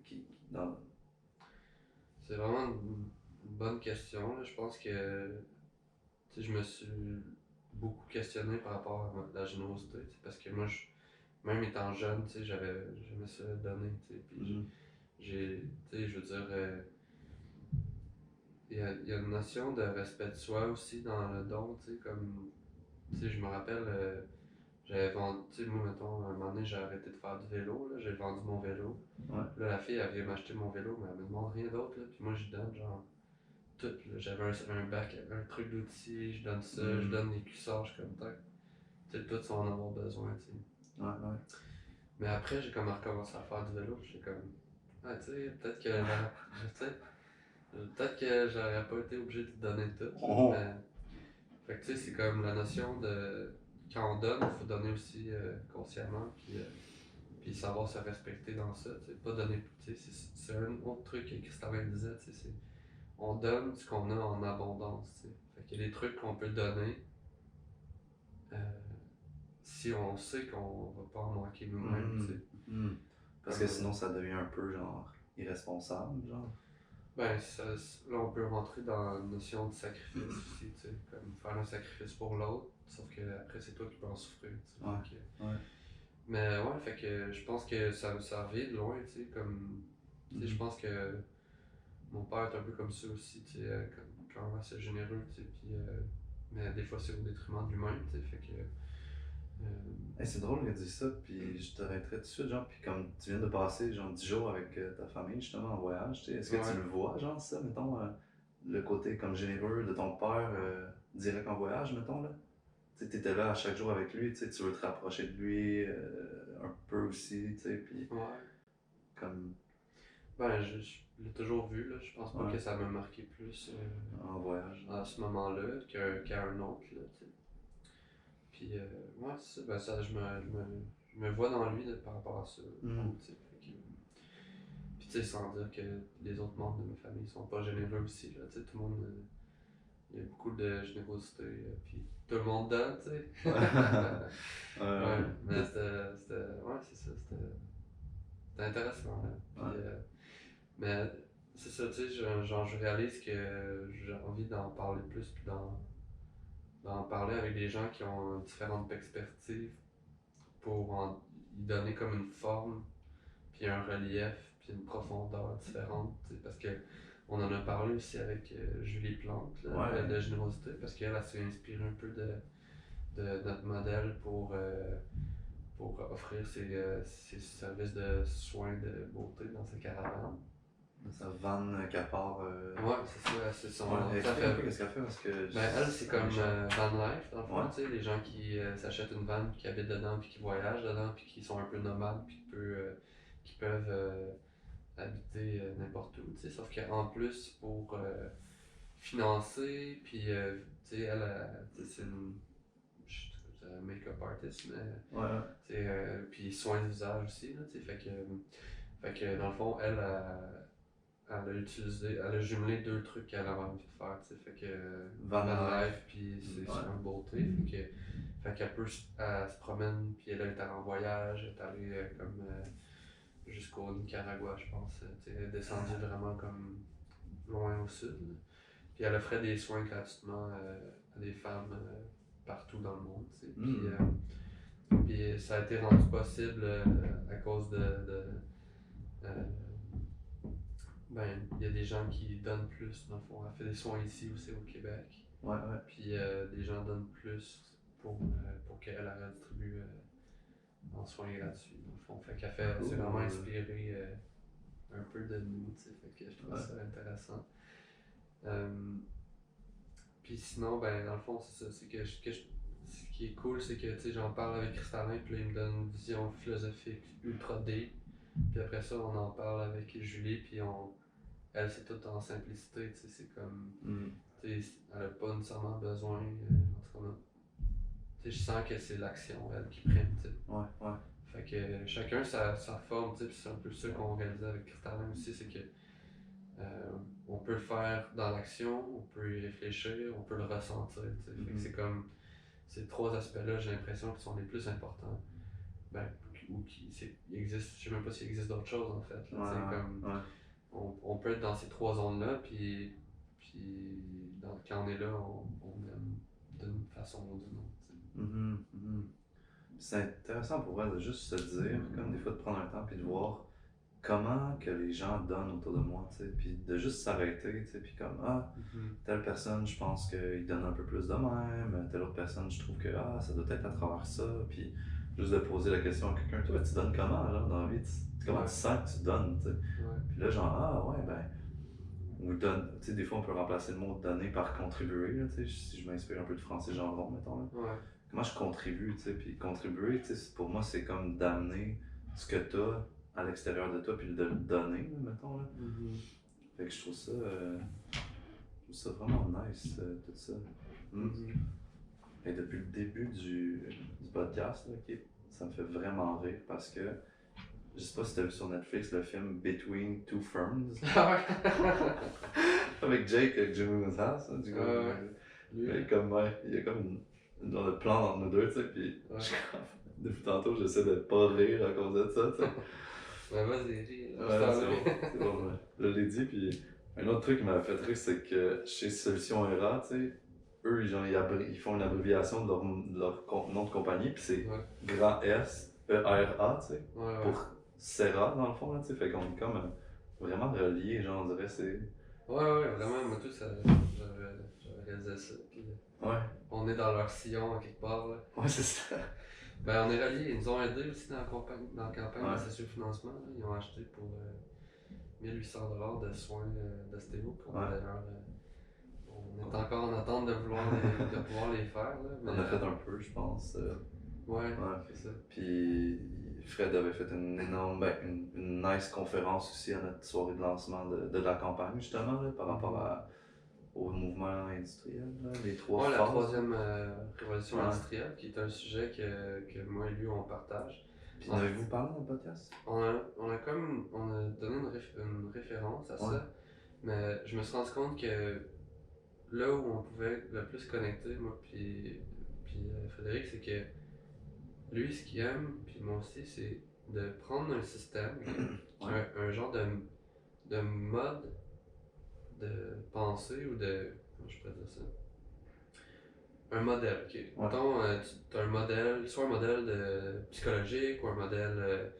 qui, dans... C'est vraiment une bonne question, là. Je pense que tu sais, je me suis beaucoup questionné par rapport à la générosité, tu sais, parce que moi, même étant jeune, tu sais, j'aimais ça donner, tu sais, puis Mhm. tu sais, je veux dire, il y a une notion de respect de soi aussi dans le don, tu sais, comme, tu sais, je me rappelle, j'avais vendu, tu sais, moi, mettons, à un moment donné, j'ai arrêté de faire du vélo, là, j'ai vendu mon vélo. Ouais. Là, la fille, elle vient m'acheter mon vélo, mais elle me demande rien d'autre, là, puis moi, je donne, genre, tout, là. J'avais un bac, un truc d'outils, je donne ça, je Mhm. donne les cuissards, comme tac. Tu sais, tout sans en avoir besoin, tu sais. Ouais, ouais. Mais après, j'ai comme recommencé à faire du vélo, j'étais comme, ah, tu sais, tu sais, peut-être que j'aurais pas été obligé de te donner tout, là, Oh. mais. Fait que tu sais, c'est comme la notion de. Quand on donne, il faut donner aussi consciemment, puis savoir se respecter dans ça, tu sais, pas donner. Tu sais, c'est un autre truc que Christophe disait, tu sais, c'est. On donne ce qu'on a en abondance, tu sais. Fait qu'il y a des trucs qu'on peut donner euh, si on sait qu'on va pas en manquer nous-mêmes, tu Mhm. sais. Mhm. Parce Comme, que sinon, ça devient un peu genre irresponsable, genre. ben, là, on peut rentrer dans la notion de sacrifice aussi, tu sais, comme faire un sacrifice pour l'autre, sauf que après c'est toi qui peux en souffrir, tu sais. Ouais, Fait que, ouais. mais ouais, fait que je pense que ça revient de loin, tu sais, comme, tu sais, je Mhm. pense que mon père est un peu comme ça aussi, tu sais, quand même assez généreux, tu sais, puis, mais des fois c'est au détriment de lui-même, tu sais, fait que, Hey, c'est drôle de dire ça, puis je t'arrêterai tout de suite, genre, puis comme tu viens de passer, genre, 10 jours avec ta famille, justement, en voyage, tu sais, est-ce que tu ouais. le vois, genre, ça, mettons, le côté comme généreux de ton père, direct en voyage, mettons, là? Tu sais, t'étais là à chaque jour avec lui, tu sais, tu veux te rapprocher de lui, un peu aussi, tu sais, puis Ouais. comme, Ben, je l'ai toujours vu, là. Je pense pas ouais, que ça m'a marqué plus en voyage. à ce moment-là qu'à un autre, là, tu sais. Puis, ouais, c'est ça, ben, je me vois dans lui là, par rapport à ça, Hmm. beaucoup, tu sais. Fait que, puis, tu sais, sans dire que les autres membres de ma famille sont pas généreux aussi, là, tu sais, tout le monde, il y a beaucoup de générosité, puis tout le monde donne, tu sais. Ouais, mais ouais, c'est ça, c'était intéressant, là. Puis, ouais. mais c'est ça, tu sais, genre, je réalise que j'ai envie d'en parler plus, puis d'en parler avec des gens qui ont différentes perspectives pour y donner comme une forme, puis un relief, puis une profondeur différente, tu sais, parce que on en a parlé aussi avec Julie Plante, là, Ouais. de générosité, parce qu'elle s'est inspirée un peu de notre modèle pour offrir ses services de soins de beauté dans sa caravane. Ça vanne qu'à part. Ouais, c'est ça, c'est son. Ouais, Ça explique un fait. peu qu'est-ce qu'elle fait parce que. Ben, elle, c'est comme méchant. van life, dans le fond, Ouais. tu sais, les gens qui s'achètent une van, puis qui habitent dedans, puis qui voyagent dedans, puis qui sont un peu nomades, puis qui peuvent habiter n'importe où, tu sais. Sauf qu'en plus, pour financer, puis, tu sais, tu sais, c'est une c'est un make-up artist, mais, Ouais, ouais. tu sais, puis soins de visage aussi, là, tu sais, fait que dans le fond, elle a jumelé deux trucs qu'elle avait envie de faire, tu sais, fait que Van van life. life puis c'est Ouais. soin de beauté, fait qu'elle elle se promène puis elle est allée en voyage, elle est allée comme jusqu'au Nicaragua, je pense, tu sais, elle est descendue vraiment comme loin au sud, là. Puis elle offrait des soins gratuitement à des femmes partout dans le monde, tu sais, Hmm. puis ça a été rendu possible à cause euh, ben, il y a des gens qui donnent plus, dans le fond. Elle fait des soins ici aussi au Québec. Ouais, ouais. Puis des gens donnent plus pour qu'elle redistribue en soins gratuits, dans le fond. Fait qu'elle fait, c'est vraiment Cool. inspiré un peu de nous, tu sais. Fait que je trouve Ouais. ça intéressant. Euh, Puis sinon, ben, dans le fond, c'est ça. C'est ce qui est cool, c'est que, tu sais, j'en parle avec Cristallin, puis là, il me donne une vision philosophique ultra deep. Puis après ça, on en parle avec Julie, puis elle, c'est tout en simplicité, tu sais, c'est comme, tu sais, elle a pas nécessairement besoin, en tout cas, tu sais, je sens que c'est l'action, elle, qui prime, tu sais. Ouais, ouais. Fait que chacun sa forme, tu sais, puis c'est un peu ça qu'on réalisait avec Cristallin aussi, c'est que on peut le faire dans l'action, on peut y réfléchir, on peut le ressentir, tu sais. Fait que c'est comme, ces trois aspects-là, j'ai l'impression qu'ils sont les plus importants. Ben, ou il existe, je sais même pas s'il existe d'autres choses en fait. Là, comme, on peut être dans ces trois zones-là, puis quand on est là, on aime d'une façon ou d'une autre. C'est intéressant pour moi de juste se dire, comme des fois de prendre un temps puis de voir comment que les gens donnent autour de moi, tu sais, puis de juste s'arrêter, tu sais, puis comme, telle personne, je pense qu'il donne un peu plus de même, telle autre personne, je trouve que, ça doit être à travers ça, puis juste de poser la question à quelqu'un, toi, tu donnes comment, là, dans la vie, comment tu sens que tu donnes, tu sais, puis là, genre, ouais, ben, ou donne, tu sais, des fois, on peut remplacer le mot donner par contribuer, là, tu sais, si je m'inspire un peu de Francis Gendron, mettons, là. Comment je contribue, tu sais, puis contribuer, tu sais, pour moi, c'est comme d'amener ce que tu as à l'extérieur de toi, puis de le donner, là, mettons, là. Fait que je trouve ça vraiment nice, tout ça. Et depuis le début du podcast, là, ça me fait vraiment rire parce que, je sais pas si t'as vu sur Netflix le film Between Two Ferns. Avec Jake, avec Jimmy Woods, du coup. Il y a comme une genre de plan entre nous deux, tu sais, puis depuis tantôt, j'essaie de pas rire à cause de ça, tu sais. Ben vas-y, ris. C'est bon, je l'ai dit, puis un autre truc qui m'avait fait rire, c'est que chez Solutions RA, tu sais, eux, ils font une abréviation de leur nom de compagnie, puis c'est grand S, E-R-A, tu sais, pour Serra, dans le fond, là, tu sais, fait qu'on est comme vraiment reliés, genre, on dirait, c'est... Ouais, vraiment, moi tout, j'avais réalisé ça, puis on est dans leur sillon, quelque part, là. Ouais, c'est ça. Ben, on est reliés, ils nous ont aidés aussi dans la campagne de sociofinancement, là. Ils ont acheté pour 1800$ de soins d'ostéo, d'ailleurs, on est encore en attente de pouvoir les faire, là. On a fait un peu, je pense. C'est ça. Puis Fred avait fait une énorme, une nice conférence aussi à notre soirée de lancement de la campagne, justement, là, par rapport au mouvement industriel, là, les trois phases. La troisième révolution industrielle, qui est un sujet que moi et lui, on partage. Puis avez-vous parlé dans le podcast? On a donné une référence à ça, mais je me suis rendu compte que là où on pouvait le plus connecter, moi puis Frédéric, c'est que lui, ce qu'il aime, puis moi aussi, c'est de prendre un système, un genre de mode de pensée ou de... Comment je pourrais dire ça? Un modèle, ok. Mettons, tu as un modèle, soit un modèle psychologique ou un modèle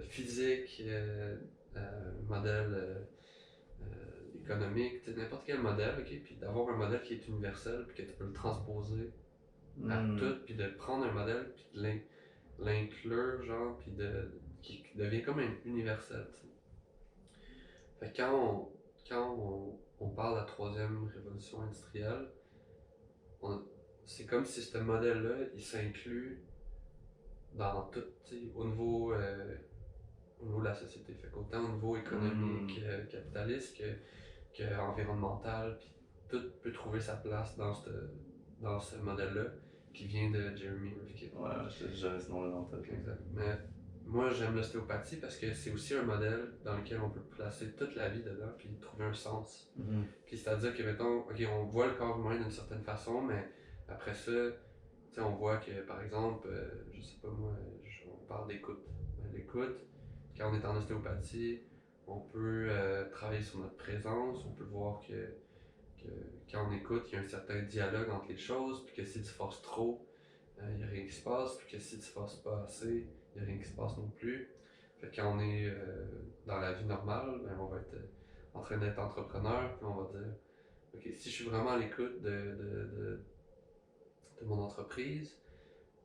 physique, un modèle économique, n'importe quel modèle, ok. Puis d'avoir un modèle qui est universel, puis que tu peux le transposer à tout, puis de prendre un modèle, puis de l'inclure, genre, puis qui devient comme un universel, t'sais. Fait que quand on parle de la troisième révolution industrielle, c'est comme si ce modèle-là, il s'inclut dans tout, au niveau de la société. Fait qu'autant au niveau économique, capitaliste que environnemental, puis tout peut trouver sa place dans ce modèle-là qui vient de Jeremy Rifkin. J'avais ce nom-là dans tête. Exact. Mais moi, j'aime l'ostéopathie parce que c'est aussi un modèle dans lequel on peut placer toute la vie dedans puis trouver un sens. Puis c'est-à-dire que, mettons, ok, on voit le corps humain d'une certaine façon, mais après ça, on voit que, par exemple, je sais pas moi, on parle d'écoute. L'écoute, quand on est en ostéopathie, on peut travailler sur notre présence, on peut voir que quand on écoute, il y a un certain dialogue entre les choses, puis que si tu forces trop, il n'y a rien qui se passe, puis que si tu forces pas assez, il n'y a rien qui se passe non plus. Fait que quand on est dans la vie normale, ben, on va être en train d'être entrepreneur, puis on va dire, ok, si je suis vraiment à l'écoute de mon entreprise,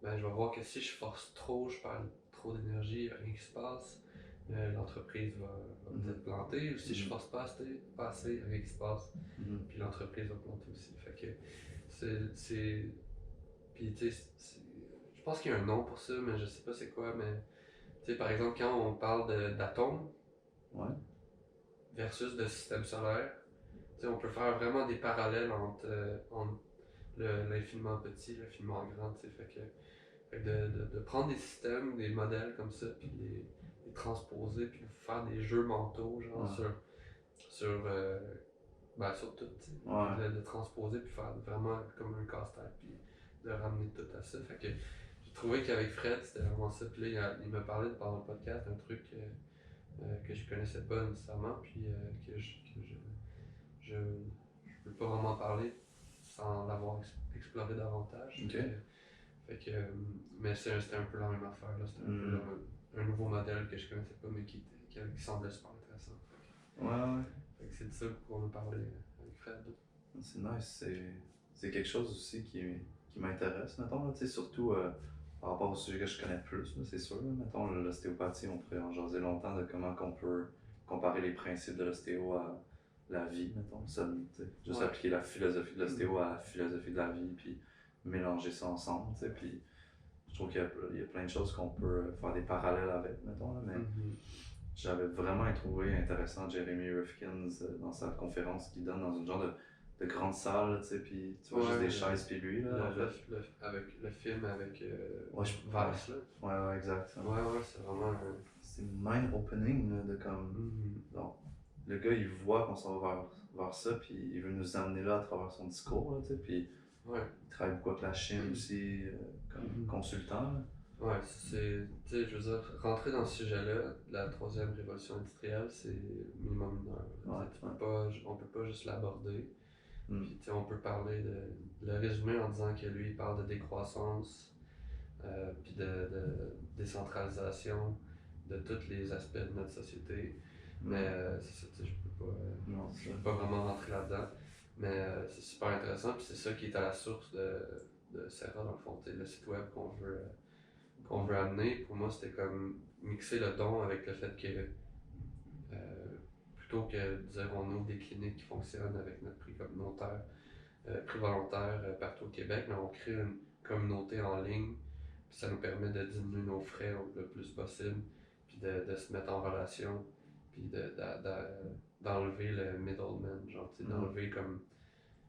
ben, je vais voir que si je force trop, je perds trop d'énergie, il n'y a rien qui se passe. l'entreprise va peut-être planter, ou si je force pas assez, rien qui se passe, puis l'entreprise va planter aussi. Fait que c'est. Puis tu sais, je pense qu'il y a un nom pour ça, mais je sais pas c'est quoi, mais tu sais, par exemple, quand on parle d'atomes versus de système solaire, tu sais, on peut faire vraiment des parallèles entre l'infiniment petit, l'infiniment grand, tu sais, fait que de prendre des systèmes, des modèles comme ça, puis les transposer, puis faire des jeux mentaux, genre sur tout, tu sais, de transposer, puis faire vraiment comme un casse-tête, puis de ramener tout à ça. Fait que j'ai trouvé qu'avec Fred, c'était vraiment ça. Puis là, il m'a parlé pendant le podcast d'un truc que je connaissais pas nécessairement, puis je peux pas vraiment parler sans l'avoir exploré davantage. Okay. Mais c'était un peu la même affaire, là. C'était un peu un nouveau modèle que je connaissais pas, mais qui semblait super intéressant. Fait que c'est de ça qu'on a parlé avec Fred. C'est nice. C'est quelque chose aussi qui m'intéresse, mettons, là, surtout par rapport au sujet que je connais plus, c'est sûr. Là, mettons, l'ostéopathie, on pourrait en jaser longtemps de comment on peut comparer les principes de l'ostéo à la vie, mettons. Ça, juste appliquer la philosophie de l'ostéo à la philosophie de la vie, puis mélanger ça ensemble. Puis je trouve qu'il y a plein de choses qu'on peut faire des parallèles avec, mettons. Là, mais j'avais vraiment trouvé intéressant Jeremy Rifkin dans sa conférence qu'il donne dans une genre de grande salle, tu sais, puis tu vois juste des chaises, puis lui, là. Avec le film avec Vice, là. Ouais, exact. Ouais, c'est vraiment c'est mind-opening, là, de comme... Donc, le gars, il voit qu'on s'en va vers ça, puis il veut nous amener là à travers son discours, là, tu sais, puis il travaille beaucoup avec la Chine aussi, comme consultant, là. Ouais, tu sais, je veux dire, rentrer dans ce sujet-là, la troisième révolution industrielle, c'est minimum une heure. On peut pas juste l'aborder. Puis, tu sais, on peut parler le résumer en disant que lui, il parle de décroissance, puis de décentralisation de tous les aspects de notre société. Mais c'est ça, tu sais, je peux pas vraiment rentrer là-dedans. Mais c'est super intéressant, puis c'est ça qui est à la source de Serra, dans le fond, tu sais, le site web qu'on veut amener. Pour moi, c'était comme mixer le don avec le fait que plutôt que de dire on ouvre des cliniques qui fonctionnent avec notre prix communautaire, prix volontaire partout au Québec, mais on crée une communauté en ligne, puis ça nous permet de diminuer nos frais le plus possible, puis de se mettre en relation, puis d'enlever le middleman, genre, d'enlever comme...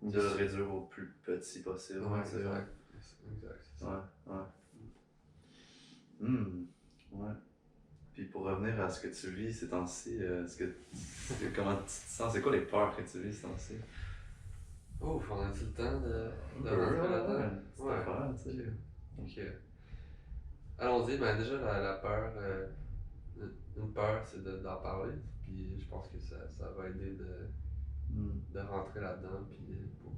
De le réduire au plus petit possible. Ouais, exact, c'est ça. Ouais. Puis pour revenir à ce que tu vis ces temps-ci, comment tu te sens? C'est quoi les peurs que tu vis ces temps-ci? Ouf, on a-tu le temps de rentrer là-dedans? Ouais, ok. Allons-y, ben déjà la peur, une peur c'est d'en parler, puis je pense que ça va aider de rentrer là-dedans, puis pour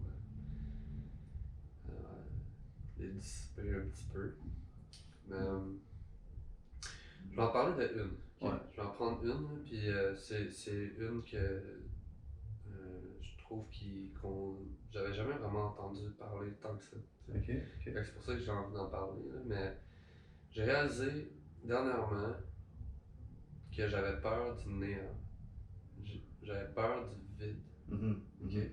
les dissiper un petit peu. Mais je vais en parler de une. Je vais en prendre une, puis c'est une que je trouve qu'on j'avais jamais vraiment entendu parler tant que ça. C'est pour ça que j'ai envie d'en parler. Là, mais j'ai réalisé dernièrement que j'avais peur du néant. J'avais peur du vide.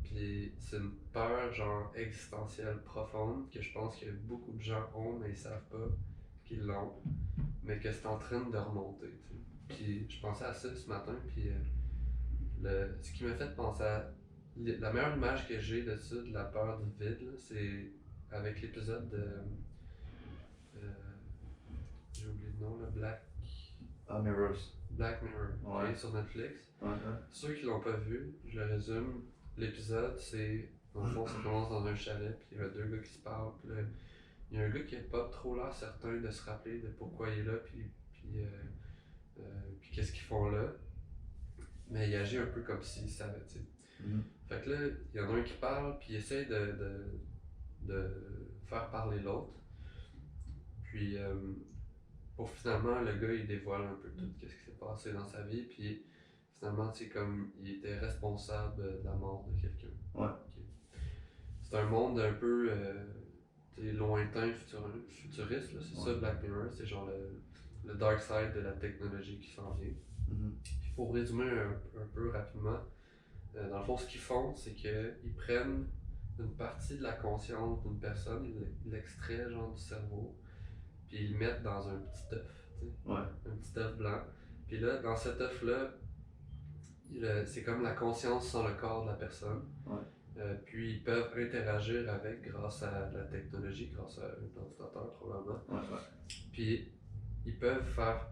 Puis c'est une peur genre existentielle profonde que je pense que beaucoup de gens ont mais ils savent pas qu'ils l'ont, mais que c'est en train de remonter. Puis je pensais à ça ce matin, puis ce qui m'a fait penser à la meilleure image que j'ai de ça, de la peur du vide, là, c'est avec l'épisode de j'ai oublié le nom, là, Black Mirror, qui est sur Netflix. Ceux qui l'ont pas vu, je le résume. L'épisode, c'est dans le fond, ça commence dans un chalet, puis il y a deux gars qui se parlent. Puis là, il y a un gars qui n'a pas trop l'air certain de se rappeler de pourquoi il est là, puis qu'est-ce qu'ils font là. Mais il agit un peu comme s'il savait, tu sais. Fait que là, il y en a un qui parle, puis il essaie de faire parler l'autre. Puis pour finalement, le gars, il dévoile un peu tout ce qui s'est passé dans sa vie, puis finalement, c'est comme il était responsable de la mort de quelqu'un. C'est un monde un peu lointain, futuriste, là. C'est ça Black Mirror, c'est genre le dark side de la technologie qui s'en vient. Puis pour résumer un peu rapidement, dans le fond, ce qu'ils font, c'est qu'ils prennent une partie de la conscience d'une personne, ils l'extraient genre du cerveau, puis ils le mettent dans un petit œuf, un petit œuf blanc. Puis là, dans cet œuf-là, c'est comme la conscience sans le corps de la personne. Puis ils peuvent interagir avec grâce à la technologie, grâce à un ordinateur probablement. Puis ils peuvent faire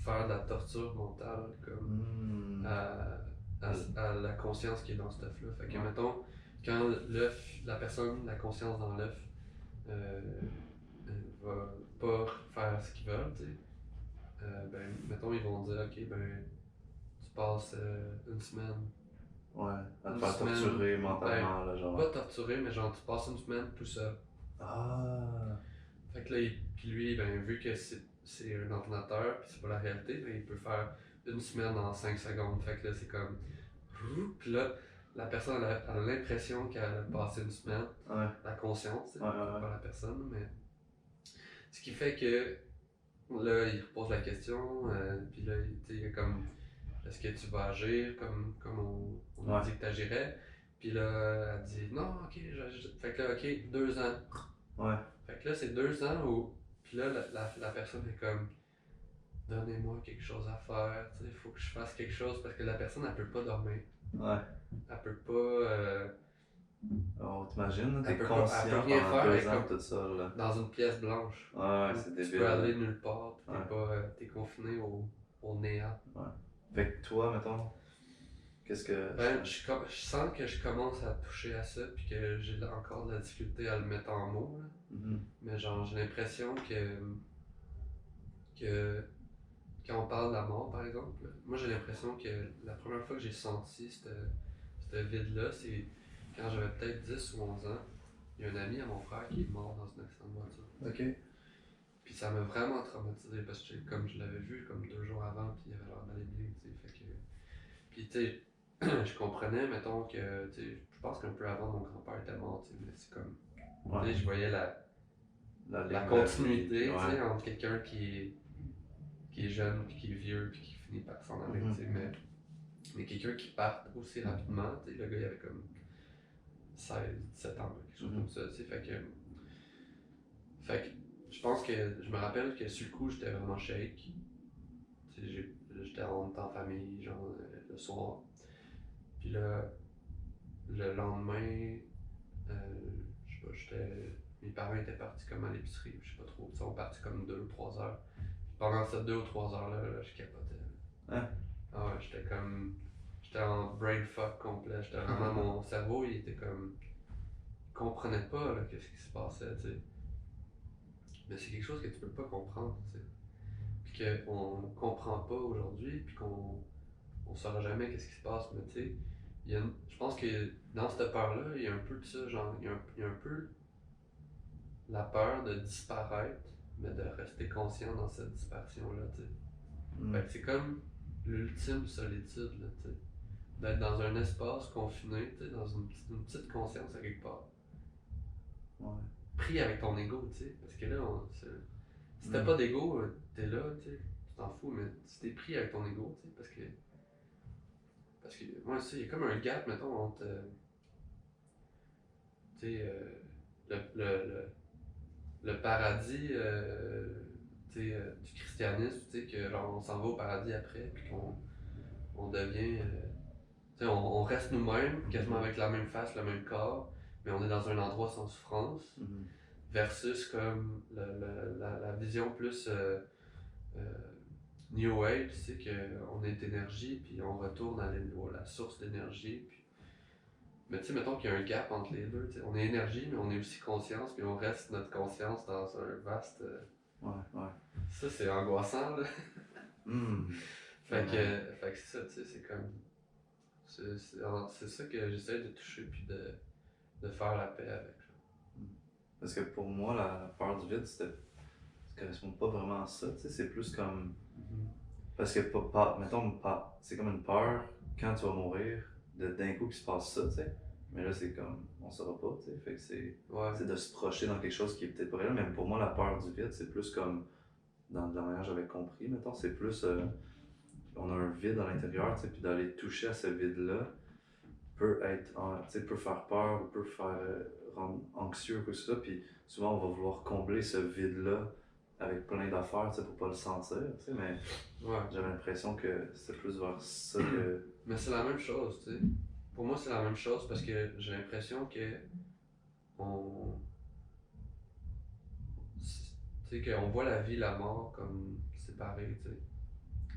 de la torture mentale comme à la conscience qui est dans cet œuf-là. Fait que mettons, quand l'œuf, la personne, la conscience dans l'œuf va pas faire ce qu'ils veulent, tu sais, ben mettons ils vont dire ok ben tu passes une semaine. À te faire torturer mentalement, là, genre. Pas torturer, mais genre tu passes une semaine tout seul. Fait que là, puis lui, ben vu que c'est un ordinateur, puis c'est pas la réalité, ben il peut faire une semaine en 5 secondes. Fait que là, c'est comme. Puis là, la personne a l'impression qu'elle a passé une semaine, la conscience, pas la personne, mais. Ce qui fait que là, il repose la question, puis là, il est comme. Est-ce que tu vas agir comme on a dit que tu agirais? Puis là, elle dit non, ok, fait que là, ok, 2 ans. Fait que là, c'est 2 ans où. Puis là, la personne est comme. Donnez-moi quelque chose à faire, il faut que je fasse quelque chose parce que la personne, elle peut pas dormir. Elle peut pas. T'imagines, t'es elle peut conscient rien pendant faire 2 ans tout seul, là. Dans une pièce blanche. C'est débile. Tu peux aller nulle part, t'es confiné au néant. Fait que toi, mettons, qu'est-ce que. Ben, je sens que je commence à toucher à ça, puis que j'ai encore de la difficulté à le mettre en mots. Mais genre, j'ai l'impression que quand on parle de la mort, par exemple, moi j'ai l'impression que la première fois que j'ai senti ce vide-là, c'est quand j'avais peut-être 10 ou 11 ans. Il y a un ami à mon frère qui est mort dans un accident de voiture. Puis ça m'a vraiment traumatisé parce que comme je l'avais vu comme 2 jours avant, puis il avait l'air d'aller bien, tu sais. Fait que. Puis tu sais, je comprenais, mettons que, tu sais, je pense qu'un peu avant mon grand-père était mort, tu sais, mais c'est comme. Tu sais, je voyais la continuité, tu sais, entre quelqu'un qui est jeune, puis qui est vieux, puis qui finit par s'en aller, tu sais, mais quelqu'un qui part aussi rapidement, tu sais, le gars il avait comme 16, 17 ans, quelque chose comme ça, tu sais, fait que je pense que, je me rappelle que sur le coup, j'étais vraiment shake, tu sais, j'étais en famille, genre, le soir, puis là, le lendemain, je sais pas, mes parents étaient partis comme à l'épicerie, je sais pas trop, ils sont partis comme 2 ou 3 heures. Pendant ces 2 ou 3 heures-là, je capotais. Ah ouais, j'étais en brain fuck complet. J'étais vraiment, mon cerveau, il était comme. Il comprenait pas là, qu'est-ce qui se passait, tu sais. Mais c'est quelque chose que tu peux pas comprendre, tu sais. Puis qu'on comprend pas aujourd'hui, puis qu'on saura jamais qu'est-ce qui se passe, mais tu sais. Je pense que dans cette peur-là, il y a un peu de ça, genre, il y a un peu la peur de disparaître, mais de rester conscient dans cette disparition-là, tu sais. Fait que c'est comme l'ultime solitude, là, tu sais. D'être dans un espace confiné, tu sais, dans une petite conscience à quelque part. Pris avec ton ego, tu sais. Parce que là, si t'as pas d'ego, t'es là, tu sais, tu t'en fous, mais si t'es pris avec ton ego, tu sais, parce que moi, tu sais, il y a comme un gap, mettons, entre, tu sais, le paradis, tu sais, du christianisme, tu sais, que genre on s'en va au paradis après, puis qu'on devient, tu sais, on reste nous-mêmes, quasiment avec la même face, le même corps, mais on est dans un endroit sans souffrance, versus comme la vision plus New Age, tu sais, qu'on est énergie, puis on retourne à la source d'énergie, puis. Mais tu sais, mettons qu'il y a un gap entre les deux, t'sais. On est énergie, mais on est aussi conscience, puis on reste notre conscience dans un vaste. Ça, c'est angoissant, là. Fait que c'est ça, tu sais, c'est comme. C'est ça que j'essaie de toucher, puis de faire la paix avec. Parce que pour moi, la peur du vide, ça correspond pas vraiment à ça, tu sais, c'est plus comme. Parce que, mettons, c'est comme une peur quand tu vas mourir, d'un coup qu'il se passe ça, tu sais. Mais là, c'est comme, on saura pas, tu sais. Fait que c'est de se projeter dans quelque chose qui est peut-être pas réel. Mais pour moi, la peur du vide, c'est plus comme dans la manière que j'avais compris, mettons, c'est plus, on a un vide à l'intérieur, tu sais, puis d'aller toucher à ce vide-là peut être, tu sais, peut faire peur, peut faire rendre anxieux, quoi que ce soit, puis souvent on va vouloir combler ce vide-là avec plein d'affaires, tu sais, pour pas le sentir, tu sais, mais Ouais. j'avais l'impression que c'est plus vers ça que... Mais c'est la même chose, tu sais. Pour moi, c'est la même chose parce que j'ai l'impression que on. Tu sais, qu'on voit la vie et la mort comme séparées, tu sais.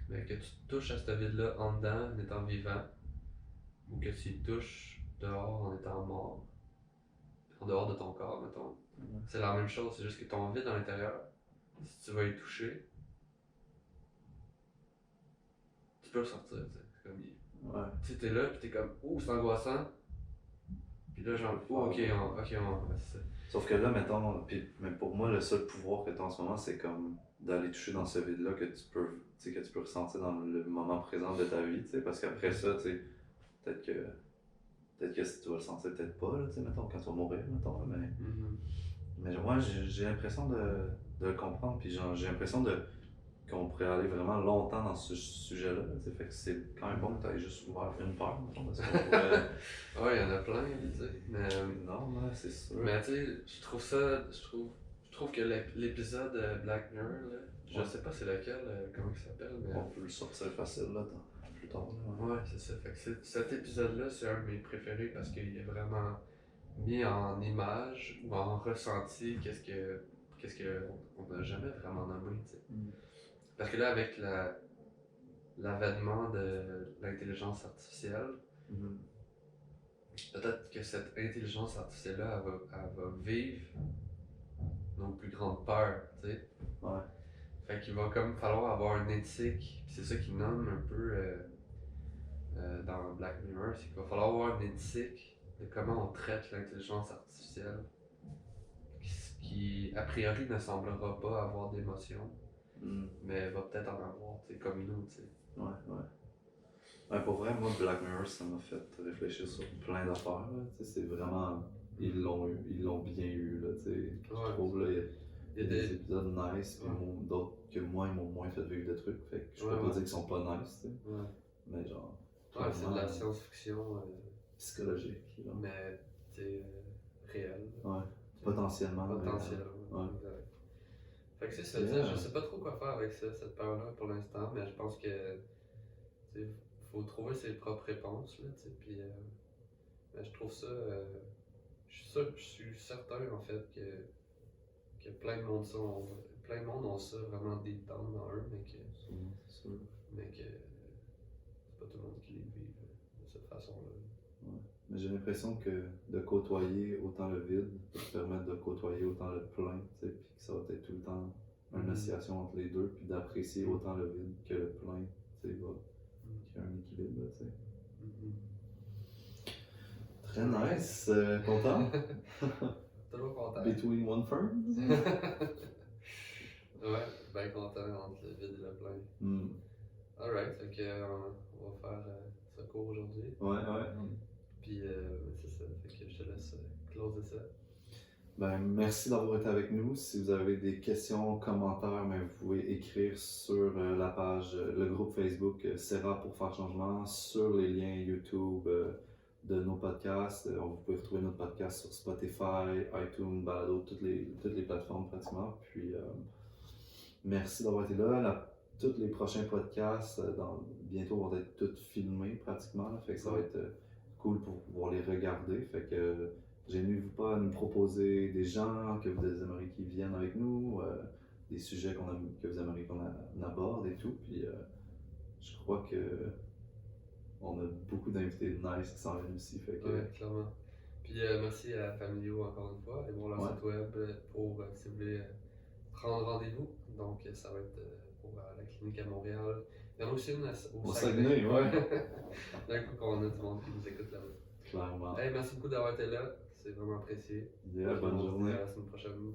Mais que tu touches à ce vide-là en dedans en étant vivant, ou que tu y touches dehors en étant mort, en dehors de ton corps, mettons. C'est la même chose, c'est juste que ton vide à l'intérieur, si tu vas y toucher, tu peux le sortir, tu sais. Comme, Ouais. tu sais, t'es là, pis t'es comme, ouh, c'est angoissant. Pis là, genre, oh, ok, ouais, c'est ça. Sauf que là, mettons, mais pour moi, le seul pouvoir que tu as en ce moment, c'est comme d'aller toucher dans ce vide-là que tu peux, tu sais, que tu peux ressentir dans le moment présent de ta vie, tu sais, parce qu'après ça, tu sais, peut-être que, peut-être que tu vas le sentir, peut-être pas, là, tu sais, mettons, quand tu vas mourir, mettons, là, mais moi, j'ai l'impression de le comprendre, puis j'ai l'impression qu'on pourrait aller vraiment longtemps dans ce sujet-là, tu sais, fait que c'est quand même bon que tu aies juste ouvert une peur, mettons, parce qu'on pourrait... Ouais, il y en a plein, tu sais, mais... Non, ouais, c'est sûr. Mais tu sais, je trouve que l'épisode Black Mirror, là, je sais pas c'est lequel, comment il s'appelle, mais... On peut le sortir facile, là, plus tard, là. Ouais, c'est ça. Fait que cet épisode-là, c'est un de mes préférés parce qu'il est vraiment mis en image ou en ressenti qu'est-ce que on n'a jamais vraiment nommé, tu sais. Parce que là, avec l'avènement de l'intelligence artificielle, peut-être que cette intelligence artificielle-là, elle va vivre nos plus grandes peurs, tu sais. Ouais. Fait qu'il va comme falloir avoir une éthique, pis c'est ça qu'ils nomment un peu dans Black Mirror, c'est qu'il va falloir avoir une éthique de comment on traite l'intelligence artificielle, qui a priori ne semblera pas avoir d'émotion, mais va peut-être en avoir, tu sais, comme nous, tu sais. Ouais, ouais. Ouais, pour vrai, moi, Black Mirror, ça m'a fait réfléchir sur plein d'affaires, là. Tu sais, c'est vraiment... Ils l'ont bien eu, là, tu sais. Je trouve, là, il y a des épisodes nice, puis d'autres que moi, ils m'ont moins fait vivre de trucs, fait que je peux pas dire qu'ils sont pas nice, tu sais. Mais genre... Ouais, c'est de la science-fiction... psychologique, là. Mais, tu sais, réelle. Ouais, potentiellement. Potentiellement, ouais. Exact. Fait que c'est ça, yeah. Je sais pas trop quoi faire avec ça, cette peur-là pour l'instant, mais je pense que, tu sais, faut trouver ses propres réponses, là, tu sais, puis je trouve ça, je suis certain, en fait, que plein de monde ont ça vraiment deep down dans eux, mais que c'est pas tout le monde qui les vit de cette façon-là. Ouais. Mais j'ai l'impression que de côtoyer autant le vide peut te permettre de côtoyer autant le plein, tu sais, puis que ça va être tout le temps une oscillation entre les deux, puis d'apprécier autant le vide que le plein, tu sais, qu'il y a un équilibre, tu sais. Très nice, content? Toujours content. Between one firm? Ouais, bien content entre le vide et le plein. Alright, fait que on va faire ce cours aujourd'hui. Ouais. Puis c'est ça, fait que je te laisse closer ça. Ben, merci d'avoir été avec nous. Si vous avez des questions, commentaires, ben, vous pouvez écrire sur la page, le groupe Facebook Serra pour faire changement, sur les liens YouTube de nos podcasts. Vous pouvez retrouver notre podcast sur Spotify, iTunes, Balado, toutes les plateformes pratiquement. Puis merci d'avoir été là. Tous les prochains podcasts bientôt vont être tous filmés pratiquement. Là, fait que ça va être cool pour pouvoir les regarder. Fait que gênez-vous pas à nous proposer des gens que vous aimeriez qui viennent avec nous, des sujets que vous aimeriez qu'on aborde et tout. Puis je crois que on a beaucoup d'invités nice qui s'en viennent aussi. Fait que... Ouais, clairement. Puis merci à Familio encore une fois. Allez voir leur site web pour si vous voulez prendre rendez-vous. Donc ça va être pour la clinique à Montréal. Il y en a aussi une au Saguenay, ouais. D'un coup qu'on a du monde qui nous écoute là-bas. Clairement. Hey, merci beaucoup d'avoir été là. C'est vraiment apprécié. Yeah, bonne journée. À la semaine prochaine.